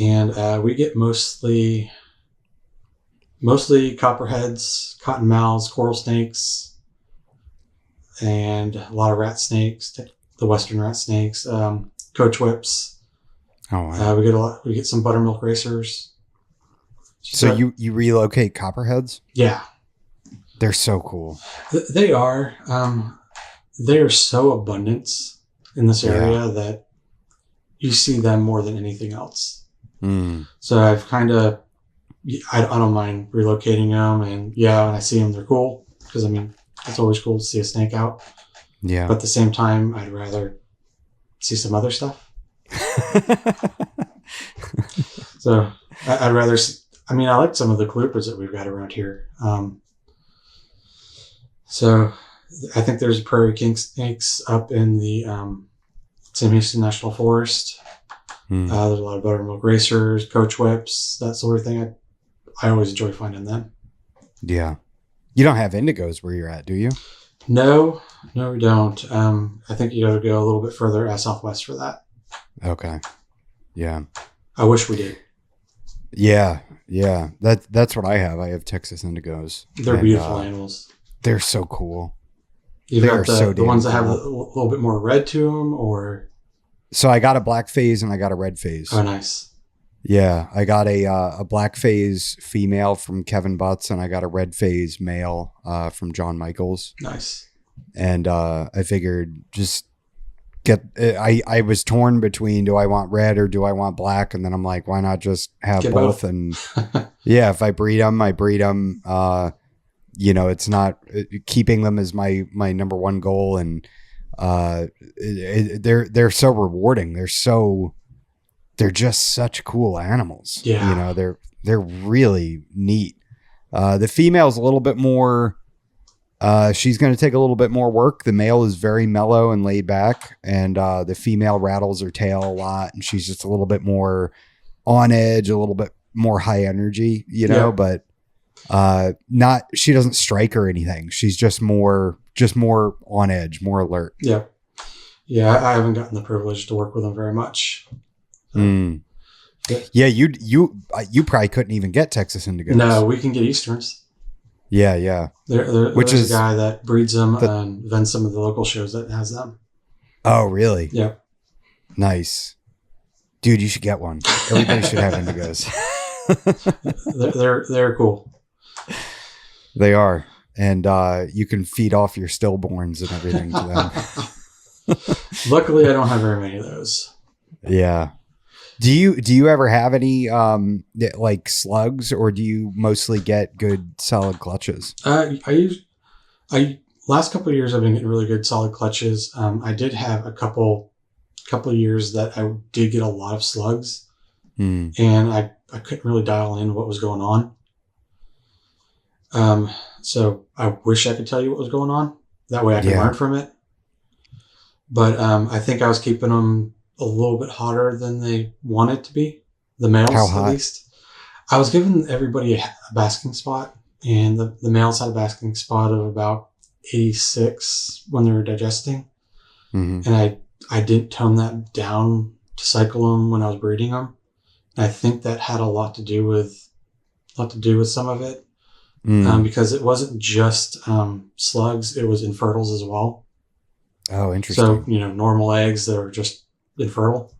S2: And we get mostly copperheads, cottonmouths, coral snakes, and a lot of rat snakes, the western rat snakes, coach whips.
S1: Oh, wow.
S2: We get some buttermilk racers.
S1: So you relocate copperheads?
S2: Yeah.
S1: They're so cool.
S2: They are. They are so abundant in this area that you see them more than anything else. So I've kind of, I don't mind relocating them, and when I see them, they're cool, because I mean, it's always cool to see a snake out.
S1: Yeah.
S2: But at the same time, I'd rather see some other stuff. So I'd rather see, I mean, I like some of the colubrids that we've got around here. So I think there's prairie king snakes up in the Sam Houston National Forest. There's a lot of buttermilk racers, coach whips, that sort of thing. I always enjoy finding them.
S1: Yeah. You don't have indigos where you're at, do you?
S2: No, we don't. I think you got to go a little bit further southwest for that.
S1: Okay. Yeah.
S2: I wish we did.
S1: Yeah. That's what I have. I have Texas indigos.
S2: They're beautiful animals.
S1: They're so cool.
S2: You've got the ones that have a little bit more red to them, or?
S1: So I got a black phase and I got a red phase.
S2: Oh, nice.
S1: Yeah, I got a black phase female from Kevin Butts, and I got a red phase male from John Michaels.
S2: Nice.
S1: And I figured just I was torn between, do I want red or do I want black? And then I'm like, why not just have both? And yeah, if I breed them, I breed them. It's not keeping them is my number one goal. And they're so rewarding. They're just such cool animals.
S2: Yeah.
S1: They're really neat. The female's a little bit more, she's going to take a little bit more work. The male is very mellow and laid back, and the female rattles her tail a lot, and she's just a little bit more on edge, a little bit more high energy, but she doesn't strike or anything. She's just more on edge, more alert.
S2: Yeah. Yeah. I haven't gotten the privilege to work with them very much.
S1: Yeah, you probably couldn't even get Texas indigos.
S2: No, we can get Easterns.
S1: Yeah.
S2: There's a guy that breeds them and vends some of the local shows that has them.
S1: Oh, really?
S2: Yeah.
S1: Nice. Dude, you should get one. Everybody should have indigos.
S2: They're cool.
S1: They are. And you can feed off your stillborns and everything to them.
S2: Luckily, I don't have very many of those.
S1: Yeah. Do you ever have any like slugs, or do you mostly get good solid clutches?
S2: Last couple of years I've been getting really good solid clutches. I did have a couple of years that I did get a lot of slugs, and I couldn't really dial in what was going on. So I wish I could tell you what was going on. That way I can learn from it. But I think I was keeping them a little bit hotter than they wanted to be. The males, at least. I was giving everybody a basking spot, and the males had a basking spot of about 86 when they were digesting. And I didn't tone that down to cycle them when I was breeding them. And I think that had a lot to do with some of it, because it wasn't just slugs; it was infertils as well.
S1: Oh, interesting.
S2: So normal eggs that are just infertile.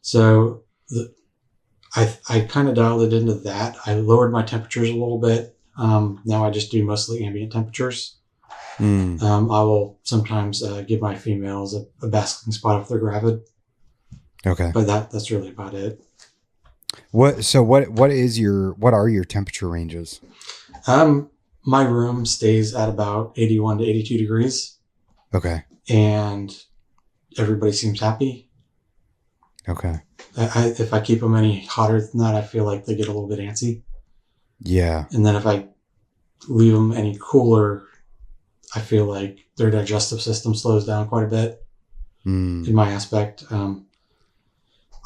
S2: So I kind of dialed it into that. I lowered my temperatures a little bit. Now I just do mostly ambient temperatures. I will sometimes give my females a basking spot if they're gravid.
S1: Okay.
S2: But that's really about it.
S1: What are your temperature ranges?
S2: My room stays at about 81 to 82 degrees,
S1: Okay.
S2: and everybody seems happy.
S1: Okay.
S2: If I keep them any hotter than that, I feel like they get a little bit antsy.
S1: Yeah.
S2: And then if I leave them any cooler, I feel like their digestive system slows down quite a bit
S1: Mm.
S2: in my aspect.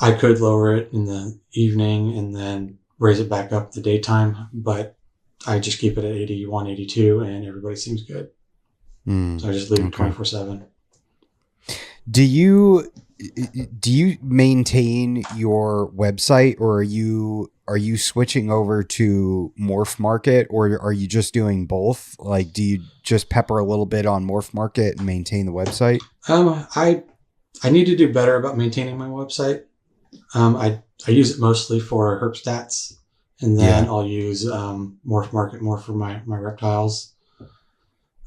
S2: I could lower it in the evening and then raise it back up the daytime, but I just keep it at 81, 82, and everybody seems good.
S1: Mm.
S2: So I just leave it
S1: Okay.
S2: 24/7.
S1: Do you maintain your website, or are you switching over to Morph Market, or are you just doing both? Like, do you just pepper a little bit on Morph Market and maintain the website?
S2: I need to do better about maintaining my website. I use it mostly for herp stats, and then
S1: Yeah.
S2: I'll use Morph Market more for my reptiles.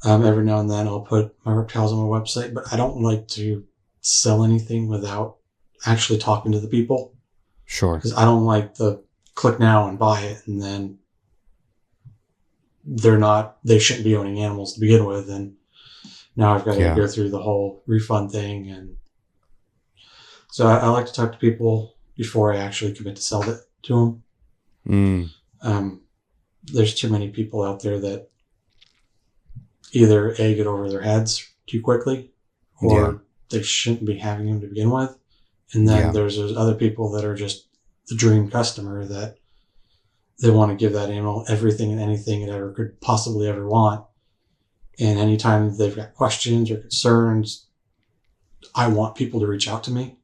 S2: Every now and then I'll put my reptiles on my website, but I don't like to sell anything without actually talking to the people,
S1: Sure.
S2: because I don't like the click now and buy it, and then they shouldn't be owning animals to begin with, and now I've got to
S1: Yeah.
S2: go through the whole refund thing. And so I like to talk to people before I actually commit to sell it to them.
S1: Mm.
S2: There's too many people out there that either A, get over their heads too quickly,
S1: Yeah.
S2: or they shouldn't be having them to begin with. And then
S1: Yeah.
S2: there's those other people that are just the dream customer, that they want to give that animal everything and anything it ever could possibly ever want. And anytime they've got questions or concerns, I want people to reach out to me.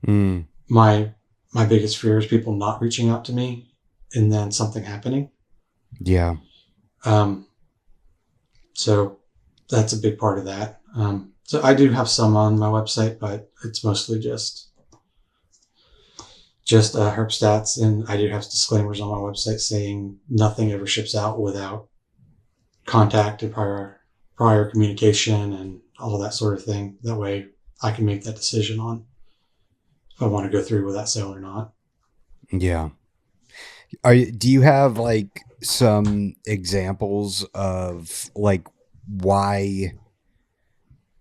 S1: Mm.
S2: My biggest fear is people not reaching out to me and then something happening.
S1: Yeah.
S2: So that's a big part of that. So I do have some on my website, but it's mostly just herp stats, and I do have disclaimers on my website saying nothing ever ships out without contact and prior communication and all that sort of thing. That way I can make that decision on if I want to go through with that sale or not.
S1: Yeah. Do you have like some examples of like why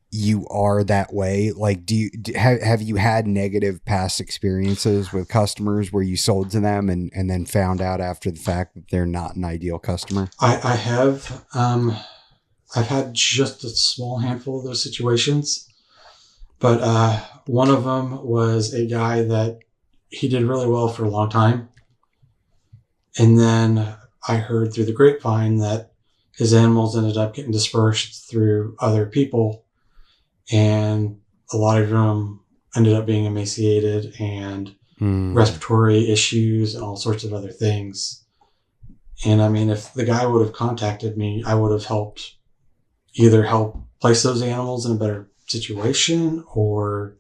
S1: you are that way? Like, have you had negative past experiences with customers where you sold to them and then found out after the fact that they're not an ideal customer?
S2: I have. I've had just a small handful of those situations, but one of them was a guy that he did really well for a long time. And then I heard through the grapevine that his animals ended up getting dispersed through other people, and a lot of them ended up being emaciated and respiratory issues and all sorts of other things. And I mean, if the guy would have contacted me, I would have helped place those animals in a better situation, or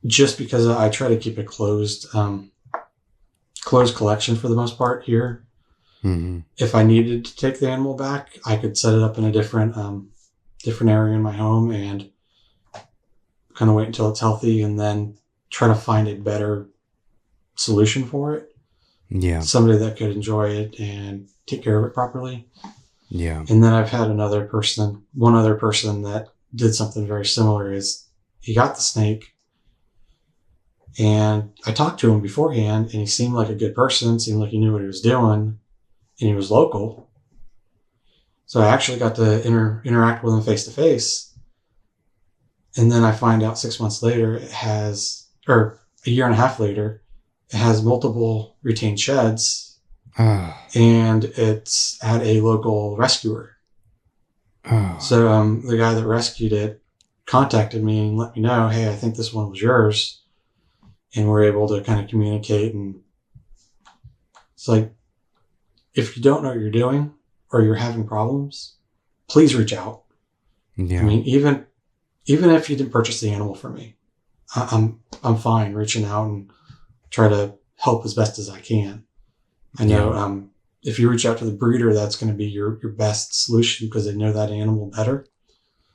S2: just because I try to keep a closed collection for the most part here.
S1: Mm-hmm.
S2: If I needed to take the animal back, I could set it up in a different area in my home and kind of wait until it's healthy and then try to find a better solution for it.
S1: Yeah.
S2: Somebody that could enjoy it and take care of it properly.
S1: Yeah.
S2: And then I've had one other person that did something very similar. Is he got the snake, and I talked to him beforehand, and he seemed like a good person, seemed like he knew what he was doing, and he was local. So I actually got to interact with him face to face. And then I find out 6 months later, or a year and a half later, it has multiple retained sheds, and it's at a local rescuer. So the guy that rescued it contacted me and let me know, hey, I think this one was yours. And we're able to kind of communicate. And it's like, if you don't know what you're doing or you're having problems, please reach out.
S1: Yeah.
S2: I mean, even if you didn't purchase the animal from me, I'm fine reaching out and try to help as best as I can. I know if you reach out to the breeder, that's going to be your best solution because they know that animal better.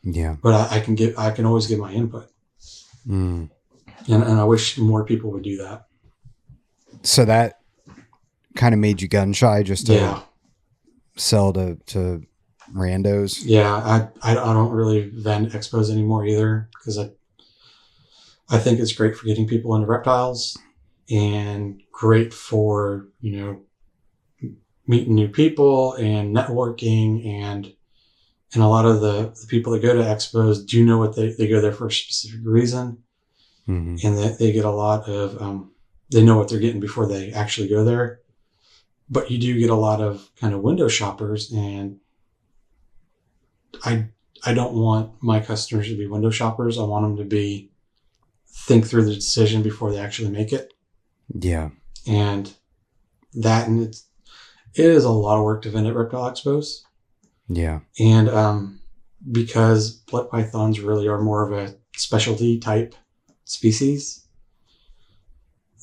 S1: Yeah.
S2: But I can always give my input. And I wish more people would do that.
S1: So that kind of made you gun shy just to sell to randos.
S2: Yeah. I don't really vend expos anymore either, because I think it's great for getting people into reptiles and great for, meeting new people and networking, and a lot of the people that go to expos do know what they go there for a specific reason. And that they get a lot of, they know what they're getting before they actually go there. But you do get a lot of kind of window shoppers, and I don't want my customers to be window shoppers. I want them to think through the decision before they actually make it.
S1: Yeah.
S2: And it is a lot of work to vend at reptile expos.
S1: Yeah.
S2: And because blood pythons really are more of a specialty type species,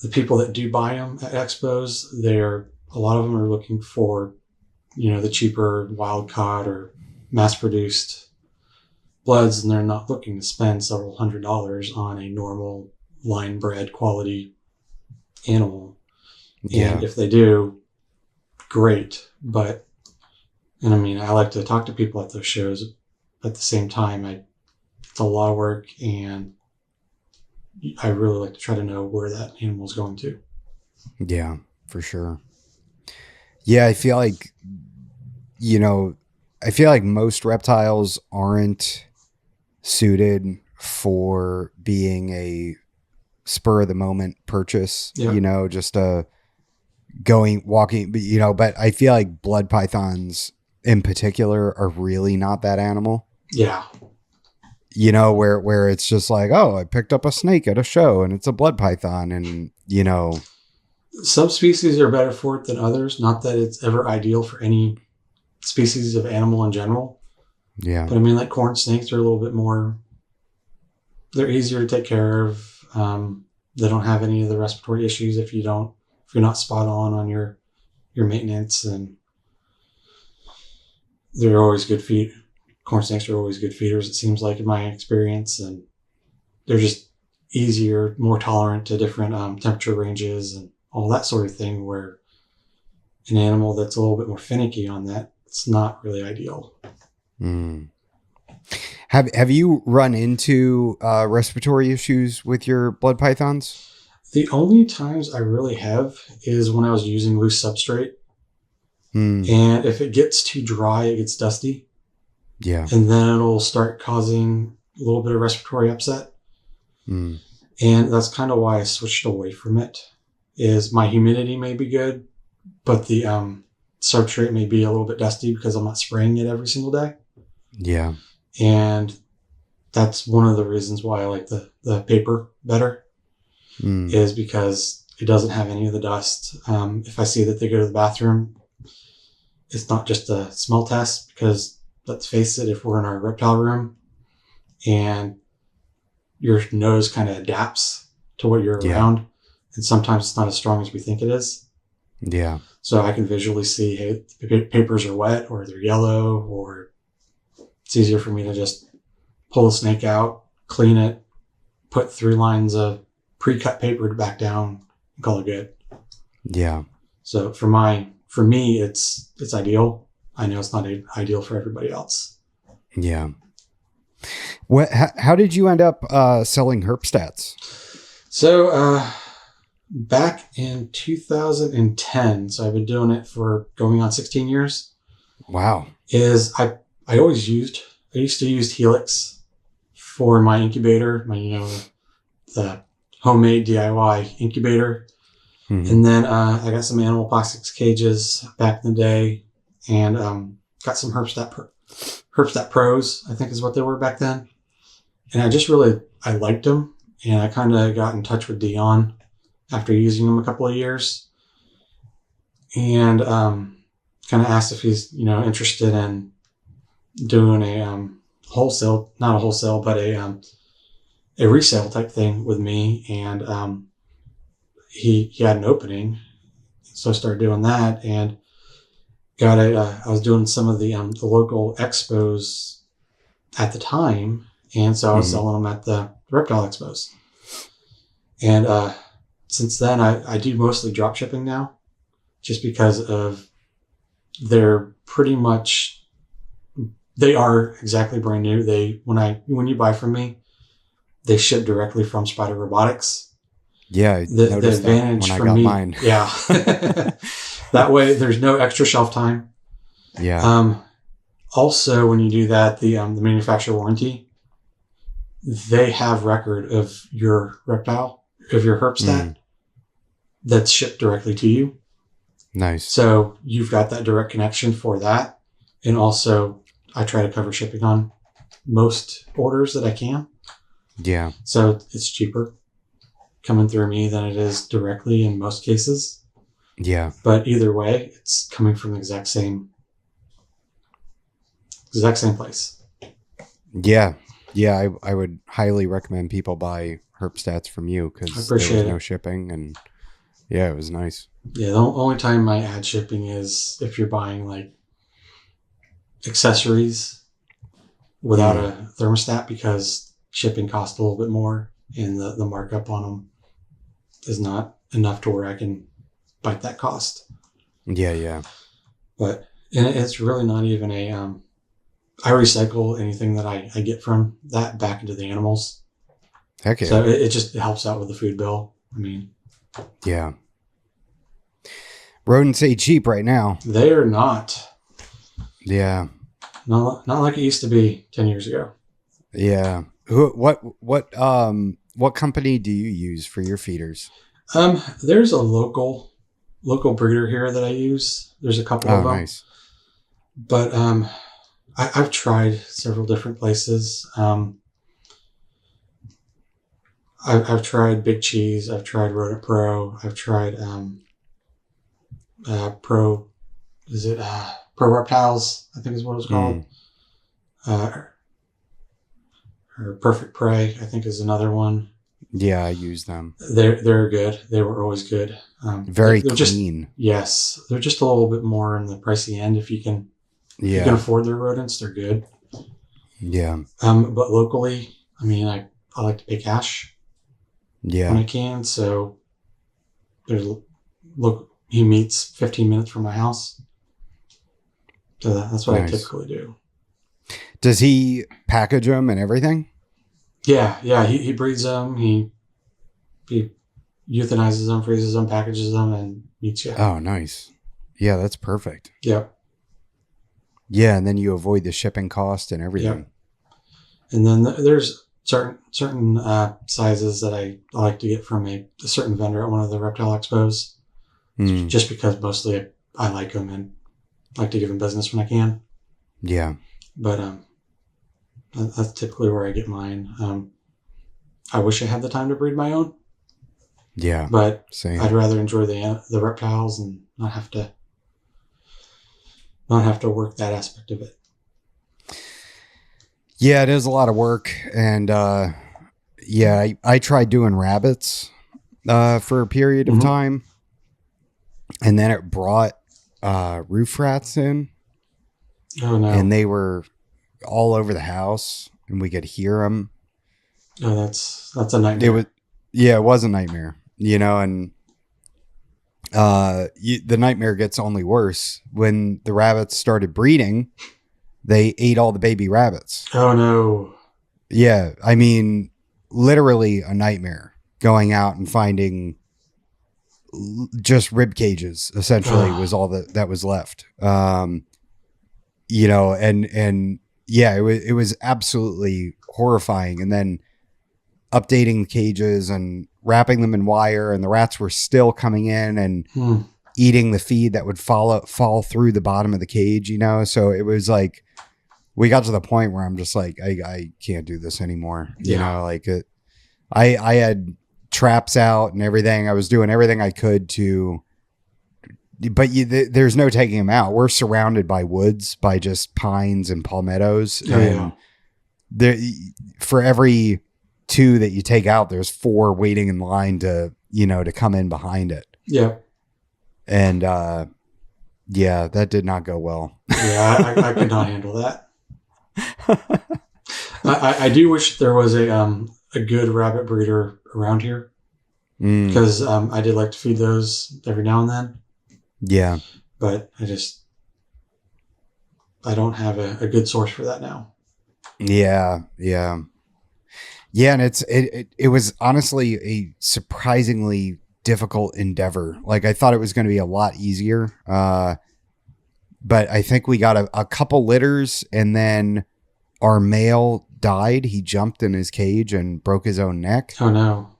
S2: the people that do buy them at expos, a lot of them are looking for, the cheaper wild caught or mass produced bloods, and they're not looking to spend several $100s on a normal line bred quality animal.
S1: Yeah.
S2: And if they do, great. But, I like to talk to people at those shows. At the same time, it's a lot of work, and I really like to try to know where that animal is going to.
S1: Yeah, for sure. Yeah, I feel like, most reptiles aren't suited for being a spur of the moment purchase, just walking, but I feel like blood pythons in particular are really not that animal.
S2: Yeah.
S1: Where it's just like, oh, I picked up a snake at a show and it's a blood python, and
S2: some species are better for it than others. Not that it's ever ideal for any species of animal in general.
S1: Yeah.
S2: But like corn snakes are a little bit more, they're easier to take care of. They don't have any of the respiratory issues if you're not spot on your maintenance, and they're always good feed. Corn snakes are always good feeders, it seems like, in my experience, and they're just easier, more tolerant to different temperature ranges and all that sort of thing, where an animal that's a little bit more finicky on that, it's not really ideal.
S1: Have you run into respiratory issues with your blood pythons?
S2: The only times I really have is when I was using loose substrate. And if it gets too dry, it gets dusty.
S1: Yeah.
S2: And then it'll start causing a little bit of respiratory upset. And that's kind of why I switched away from it. Is my humidity may be good, but the substrate may be a little bit dusty because I'm not spraying it every single day. Yeah. And that's one of the reasons why I like the paper better, is because it doesn't have any of the dust. If I see that they go to the bathroom, it's not just a smell test, because let's face it, if we're in our reptile room and your nose kind of adapts to what you're around, and sometimes it's not as strong as we think it is. Yeah. So I can visually see, hey, the papers are wet or they're yellow, or it's easier for me to just pull the snake out, clean it, put 3 lines of pre-cut paper back down, and call it good. Yeah. So for me, it's ideal. I know it's not ideal for everybody else. Yeah.
S1: How did you end up selling herp stats?
S2: So back in 2010, so I've been doing it for going on 16 years.
S1: Wow.
S2: I used to use Helix for my incubator, the homemade DIY incubator. And then I got some animal plastics cages back in the day, and got some Herpstat Pros, I think is what they were back then. And I liked them, and I kind of got in touch with Dion after using them a couple of years, and kind of asked if he's interested in doing a wholesale, not a wholesale, but a resale type thing with me. And he had an opening, so I started doing that, and I was doing some of the local expos at the time, and so I was selling them at the reptile expos. And since then, I do mostly drop shipping now, just because of they're pretty much, they are exactly brand new. When you buy from me, they ship directly from Spider Robotics.
S1: Yeah, I
S2: The
S1: noticed
S2: advantage
S1: that when I
S2: for
S1: got
S2: me,
S1: mine.
S2: yeah, that way there's no extra shelf time.
S1: Yeah.
S2: Also, when you do that, the manufacturer warranty, they have record of your reptile, of your herpstat, that's shipped directly to you.
S1: Nice.
S2: So you've got that direct connection for that. And also, I try to cover shipping on most orders that I can.
S1: Yeah.
S2: So it's cheaper coming through me than it is directly in most cases.
S1: Yeah.
S2: But either way, it's coming from the exact same place.
S1: Yeah. Yeah. I would highly recommend people buy herpstats from you because there was no shipping, and yeah, it was nice.
S2: Yeah. The only time I add shipping is if you're buying like accessories without a thermostat, because shipping costs a little bit more and the markup on them is not enough to where I can bite that cost.
S1: Yeah. Yeah.
S2: But it's really not even I recycle anything that I get from that back into the animals.
S1: Heck yeah.
S2: So it just helps out with the food bill. I mean,
S1: yeah. Rodents ain't cheap right now.
S2: they are not.
S1: Yeah.
S2: Not like it used to be 10 years ago.
S1: Yeah. What company do you use for your feeders?
S2: There's a local breeder here that I use. There's a couple of them.
S1: Nice.
S2: But I've tried several different places. I've tried Big Cheese. I've tried Rodent Pro. I've tried Pro. Is it Pro Reptiles? I think is what it was called. Or Perfect Prey, I think, is another one.
S1: Yeah, I use them.
S2: They're good. They were always good.
S1: Very
S2: they're
S1: clean.
S2: Yes, they're just a little bit more in the pricey end. If you can afford their rodents, they're good.
S1: Yeah.
S2: But locally, I mean, I like to pay cash.
S1: Yeah.
S2: When I can. So he meets 15 minutes from my house. So that's what
S1: Nice.
S2: I typically do.
S1: Does he package them and everything?
S2: Yeah. He breeds them. He euthanizes them, freezes them, packages them, and meets you.
S1: Oh, nice. Yeah, that's perfect.
S2: Yep.
S1: Yeah, and then you avoid the shipping cost and everything.
S2: Yep. And then there's certain sizes that I like to get from a certain vendor at one of the reptile expos, just because mostly I like them and like to give them business when I can.
S1: Yeah.
S2: But that's typically where I get mine. I wish I had the time to breed my own.
S1: Yeah.
S2: But
S1: same.
S2: I'd rather enjoy the reptiles and not have to work that aspect of it.
S1: Yeah, it is a lot of work. And I tried doing rabbits for a period of time. And then it brought roof rats in.
S2: Oh, no.
S1: And they were all over the house, and we could hear them.
S2: Oh, that's a nightmare.
S1: It was a nightmare, and the nightmare gets only worse. When the rabbits started breeding, they ate all the baby rabbits.
S2: Oh, no.
S1: Yeah, I mean, literally a nightmare, going out and finding just rib cages, essentially, was all that was left. It was absolutely horrifying. And then updating the cages and wrapping them in wire, and the rats were still coming in and eating the feed that would fall through the bottom of the cage, So it was like, we got to the point where I'm just like, I can't do this anymore. I had traps out and everything. I was doing everything I could but there's no taking them out. We're surrounded by woods, by just pines and palmettos. For every 2 that you take out, there's 4 waiting in line to come in behind it.
S2: Yeah.
S1: And that did not go well.
S2: Yeah, I could not handle that. I do wish there was a good rabbit breeder around here. because I did like to feed those every now and then.
S1: Yeah.
S2: But I don't have a good source for that now.
S1: Yeah. Yeah. Yeah. And it was honestly a surprisingly difficult endeavor. Like I thought it was going to be a lot easier. But I think we got a couple litters, and then our male died. He jumped in his cage and broke his own neck.
S2: Oh no.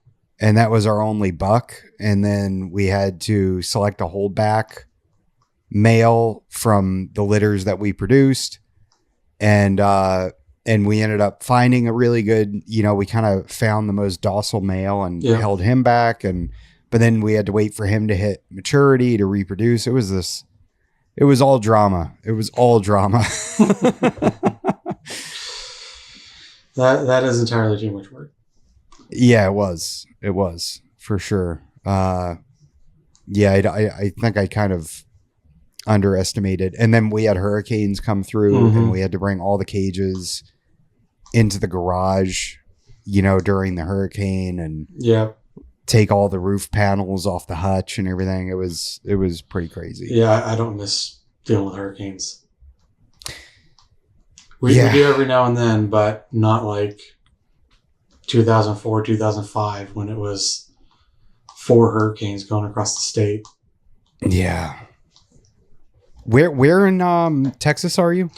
S1: And that was our only buck. And then we had to select a holdback male from the litters that we produced. And we ended up finding a really good, we kind of found the most docile male and held him back. But then we had to wait for him to hit maturity to reproduce. It was all drama. It was all drama.
S2: That is entirely too much work.
S1: Yeah, it was. It was for sure. I think I kind of underestimated. And then we had hurricanes come through, and we had to bring all the cages into the garage, during the hurricane, and take all the roof panels off the hutch and everything. It was pretty crazy.
S2: Yeah, I don't miss dealing with hurricanes. We do every now and then, but not like 2004, 2005 when it was 4 hurricanes going across the state. Yeah.
S1: Where in Texas are you?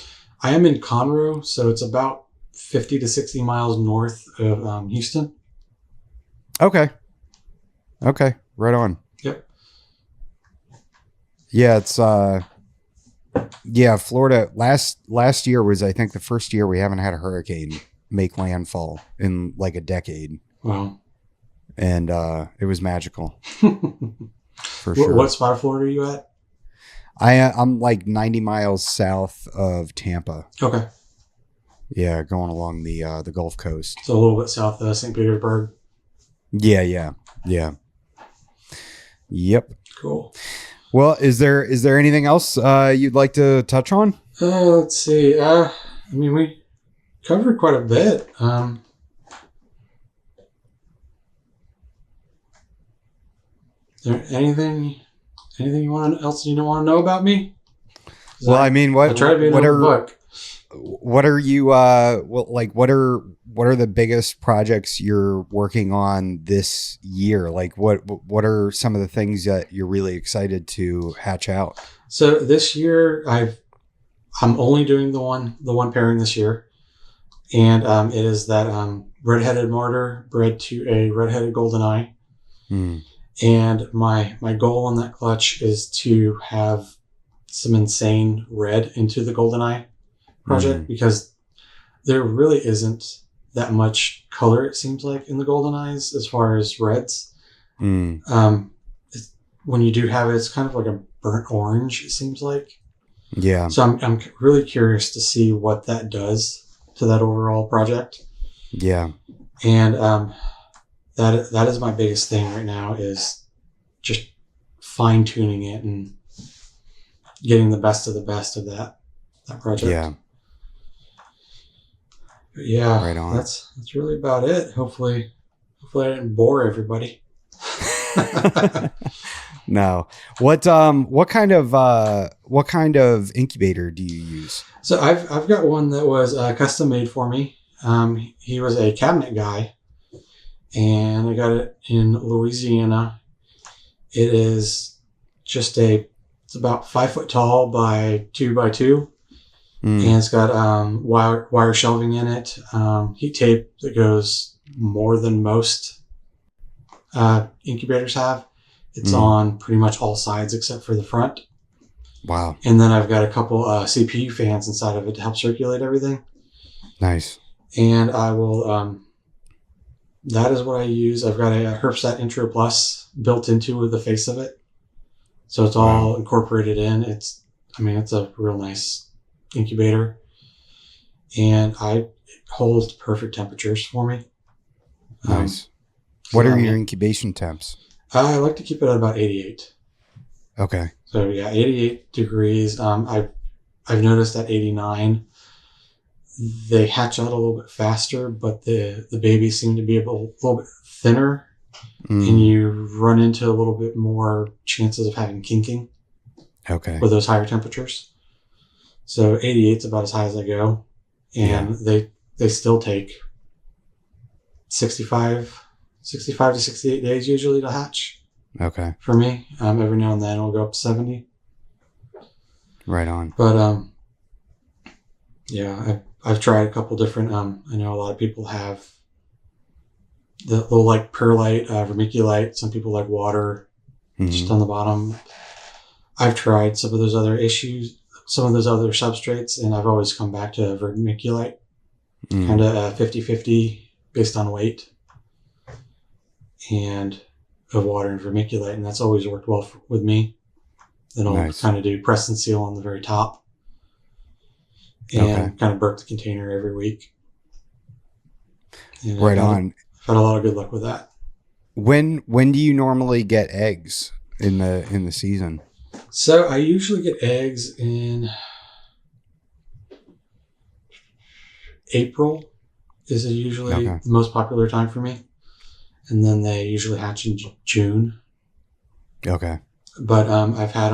S2: I am in Conroe, so it's about 50 to 60 miles north of Houston.
S1: Okay. Right on.
S2: Yep.
S1: Yeah, it's Florida last year was, I think, the first year we haven't had a hurricane make landfall in like a decade.
S2: Wow.
S1: And it was magical. For sure.
S2: What spot of Florida are you at?
S1: I'm like 90 miles south of Tampa.
S2: Okay.
S1: Yeah, going along the Gulf Coast.
S2: So a little bit south of St. Petersburg.
S1: Yeah. Yep.
S2: Cool.
S1: Well, is there anything else you'd like to touch on?
S2: Let's see. We covered quite a bit. Is there anything else you don't want to know about me?
S1: Well, I mean, what
S2: try to be an open book.
S1: What are you what are the biggest projects you're working on this year? Like what are some of the things that you're really excited to hatch out?
S2: So this year I'm only doing the one pairing this year. And it is that red-headed martyr bred to a red-headed goldeneye. And my goal on that clutch is to have some insane red into the goldeneye project, because there really isn't that much color, it seems like, in the goldeneyes as far as reds. When you do have it, it's kind of like a burnt orange, it seems like. Yeah. So I'm really curious to see what that does to that overall project. Yeah. And that is my biggest thing right now, is just fine tuning it and getting the best of that project. Yeah. But yeah, right on. That's really about it. Hopefully I didn't bore everybody.
S1: No. What kind of incubator do you use?
S2: So I've got one that was custom made for me. He was a cabinet guy, and I got it in Louisiana. It is it's about 5 foot tall by 2 by 2. And it's got wire shelving in it, heat tape that goes more than most incubators have. It's on pretty much all sides except for the front. Wow. And then I've got a couple CPU fans inside of it to help circulate everything. Nice. And I will, that is what I use. I've got a Herpstat Intro Plus built into the face of it. So it's all incorporated in. It's a real nice incubator, and it holds perfect temperatures for me.
S1: Nice. What are your incubation temps?
S2: I like to keep it at about 88.
S1: Okay.
S2: So yeah, 88 degrees. I've noticed at 89 they hatch out a little bit faster, but the babies seem to be a little bit thinner and you run into a little bit more chances of having kinking with those higher temperatures. So 88 is about as high as I go, and they still take 65 to 68 days usually to hatch.
S1: Okay.
S2: For me, every now and then it'll go up to 70.
S1: Right on.
S2: But I've tried a couple different. I know a lot of people have they'll like perlite, vermiculite. Some people like water, just on the bottom. I've tried some of those other substrates, and I've always come back to vermiculite, kind of 50-50 based on weight and of water and vermiculite, and that's always worked well with me. Then I'll kind of do press and seal on the very top, and kind of burp the container every week. And
S1: right on.
S2: I've had a lot of good luck with that.
S1: When do you normally get eggs in the season?
S2: So I usually get eggs in April is usually the most popular time for me. And then they usually hatch in June. Okay. But I've had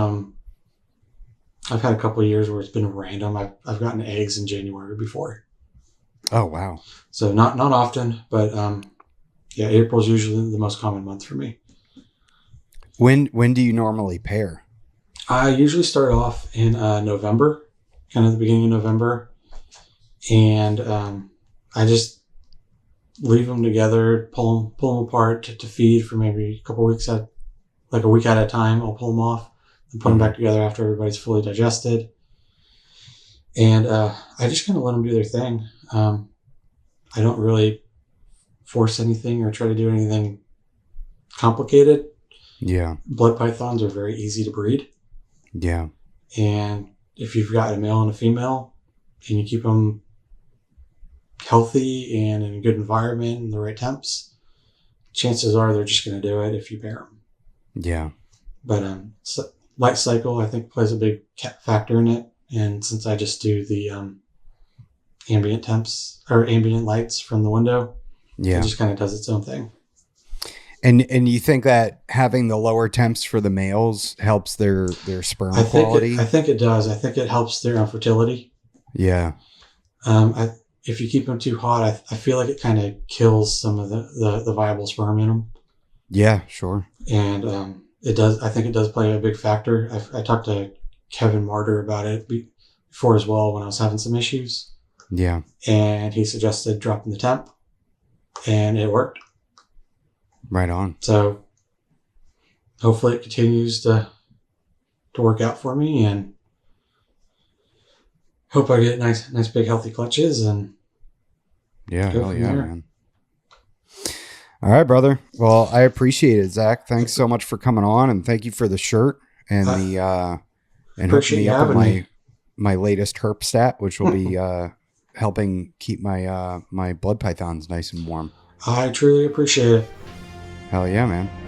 S2: a couple of years where it's been random. I've gotten eggs in January before.
S1: Oh, wow.
S2: So not often, but April's usually the most common month for me.
S1: When do you normally pair?
S2: I usually start off in November, kind of the beginning of November. And I just leave them together, pull them apart to feed for maybe a couple of weeks like a week at a time. I'll pull them off and put them back together after everybody's fully digested. And I just kind of let them do their thing. I don't really force anything or try to do anything complicated. Yeah. Blood pythons are very easy to breed. Yeah. And if you've got a male and a female and you keep them healthy and in a good environment and the right temps, chances are they're just going to do it if you pair them. Yeah. But light cycle, I think, plays a big factor in it. And since I just do the ambient temps or ambient lights from the window, it just kind of does its own thing.
S1: And you think that having the lower temps for the males helps their sperm quality?
S2: I think it does. I think it helps their fertility. Yeah. If you keep them too hot, I feel like it kind of kills some of the viable sperm in them. Yeah, sure. And it does. I think it does play a big factor. I talked to Kevin Martyr about it before as well when I was having some issues. Yeah. And he suggested dropping the temp, and it worked. Right on. So hopefully it continues to work out for me, and hope I get nice big healthy clutches and hell yeah, man. All right, brother. Well, I appreciate it, Zach. Thanks so much for coming on, and thank you for the shirt and and hooking me up with my latest herp stat, which will be helping keep my my blood pythons nice and warm. I truly appreciate it. Hell yeah, man.